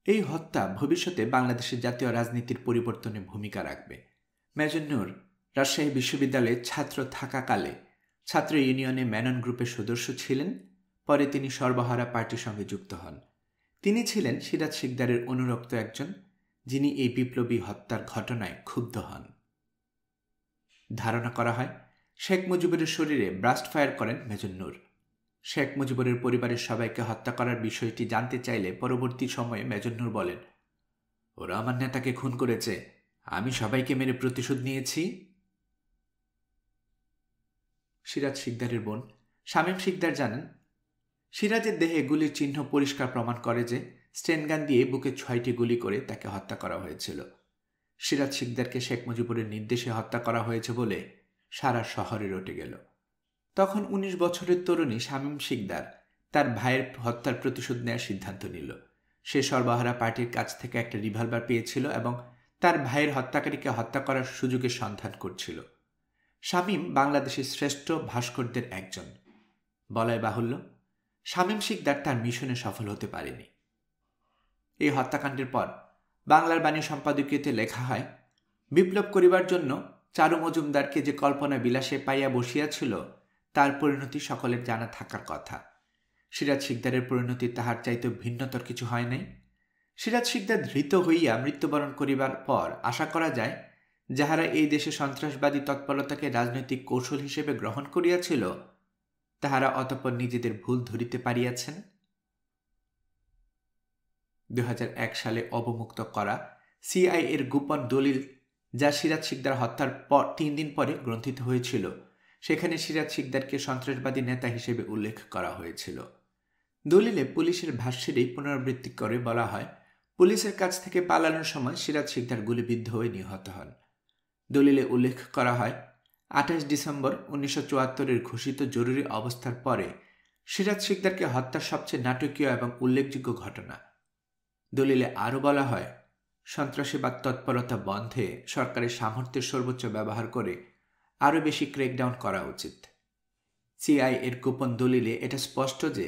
এই হত্যা ভবিষ্যতে বাংলাদেশের জাতীয় রাজনীতির পরিবর্তনে ভূমিকা রাখবে। মেজর নূর রাজশাহী বিশ্ববিদ্যালয়ে ছাত্র থাকাকালে ছাত্র ইউনিয়নে মেনন গ্রুপের সদস্য ছিলেন। পরে তিনি সর্বহারা পার্টির সঙ্গে যুক্ত হন। তিনি ছিলেন সিরাজ শিকদারের অনুরক্ত একজন, যিনি এই বিপ্লবী হত্যার ঘটনায় ক্ষুব্ধ হন। ধারণা করা হয় শেখ মুজিবের শরীরে ব্রাস্ট ফায়ার করেন মেজর নূর। শেখ মুজিবুরের পরিবারের সবাইকে হত্যা করার বিষয়টি জানতে চাইলে পরবর্তী সময়ে মেজর নূর বলেন, ওরা আমার নেতাকে খুন করেছে, আমি সবাইকে মেরে প্রতিশোধ নিয়েছি। সিরাজ শিকদারের বোন শামীম শিকদার জানান, সিরাজের দেহে গুলির চিহ্ন পরিষ্কার প্রমাণ করে যে স্টেনগান দিয়ে বুকে 6টি গুলি করে তাকে হত্যা করা হয়েছিল। সিরাজ শিকদারকে শেখ মুজিবুরের নির্দেশে হত্যা করা হয়েছে বলে সারা শহরে রটে গেল। তখন 19 বছরের তরুণী শামীম শিকদার তার ভাইয়ের হত্যার প্রতিশোধ নেওয়ার সিদ্ধান্ত নিল। সে সর্বহারা পার্টির কাছ থেকে একটা রিভলভার পেয়েছিল এবং তার ভাইয়ের হত্যাকারীকে হত্যা করার সুযোগের সন্ধান করছিল। শামীম বাংলাদেশের শ্রেষ্ঠ ভাস্করদের একজন। বলাই বাহুল্য, শামীম শিকদার তার মিশনে সফল হতে পারেনি। এই হত্যাকাণ্ডের পর বাংলার বাণী সম্পাদকীয়তে লেখা হয়, বিপ্লব করিবার জন্য চারু মজুমদারকে যে কল্পনা বিলাসে পাইয়া বসিয়াছিল তার পরিণতি সকলের জানা থাকার কথা। সিরাজ শিকদারের পরিণতি তাহার চাইতে ভিন্নতর কিছু হয় নাই। সিরাজ শিকদার ধৃত হইয়া মৃত্যুবরণ করিবার পর আশা করা যায়, যাহারা এই দেশে সন্ত্রাসবাদী তৎপরতাকে রাজনৈতিক কৌশল হিসেবে গ্রহণ করিয়াছিল, তাহারা অতঃপর নিজেদের ভুল ধরিতে পারিয়াছেন। 2001 সালে অবমুক্ত করা সিআইএর গোপন দলিল, যা সিরাজ শিকদার হত্যার 3 দিন পরে গ্রন্থিত হয়েছিল, সেখানে সিরাজ শিকদারকে সন্ত্রাসবাদী নেতা হিসেবে উল্লেখ করা হয়েছিল। দলিলে পুলিশের ভাষ্যেরই পুনরাবৃত্তি করে বলা হয়, পুলিশের কাছ থেকে পালানোর সময় সিরাজ শিকদার গুলিবিদ্ধ হয়ে নিহত হন। দলিলে উল্লেখ করা হয়, 28 ডিসেম্বর 1974-এর ঘোষিত জরুরি অবস্থার পরে সিরাজ শিকদারকে হত্যার সবচেয়ে নাটকীয় এবং উল্লেখযোগ্য ঘটনা। দলিলে আরও বলা হয়, সন্ত্রাসবাদ তৎপরতা বন্ধে সরকারের সামর্থ্যের সর্বোচ্চ ব্যবহার করে আরও বেশি ক্র্যাকডাউন করা উচিত। সিআইএর গোপন দলিলে এটা স্পষ্ট যে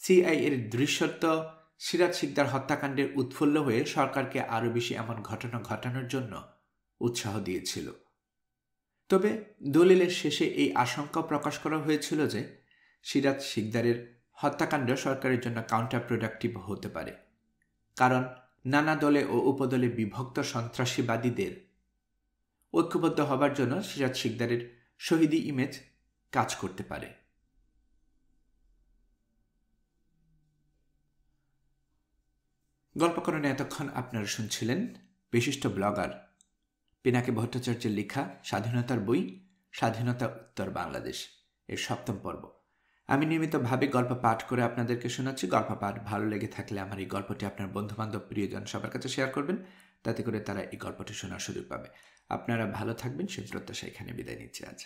সিআইএর দৃশ্যত সিরাজ শিকদার হত্যাকাণ্ডের উৎফুল্ল হয়ে সরকারকে আরও বেশি এমন ঘটনা ঘটানোর জন্য উৎসাহ দিয়েছিল। তবে দলিলের শেষে এই আশঙ্কা প্রকাশ করা হয়েছিল যে সিরাজ শিকদারের হত্যাকাণ্ড সরকারের জন্য কাউন্টার প্রোডাক্টিভ হতে পারে, কারণ নানা দলে ও উপদলে বিভক্ত সন্ত্রাসীবাদীদের ঐক্যবদ্ধ হবার জন্য সিরাজ শিকদারের শহীদি ইমেজ কাজ করতে পারে। গল্পকরণে এতক্ষণ আপনারা শুনছিলেন বিশিষ্ট ব্লগার পিনাকি ভট্টাচার্যের লেখা স্বাধীনতার বই স্বাধীনতা উত্তর বাংলাদেশ এর 7ম পর্ব। আমি নিয়মিতভাবে গল্প পাঠ করে আপনাদেরকে শোনাচ্ছি। গল্প পাঠ ভালো লেগে থাকলে আমার এই গল্পটি আপনার বন্ধু-বান্ধব, প্রিয়জন সবার কাছে শেয়ার করবেন। তাতে করে তারা এই গল্পটি শোনার সুযোগ পাবে। আপনারা ভালো থাকবেন সেই প্রত্যাশায় এখানে বিদায় নিচ্ছি আজ।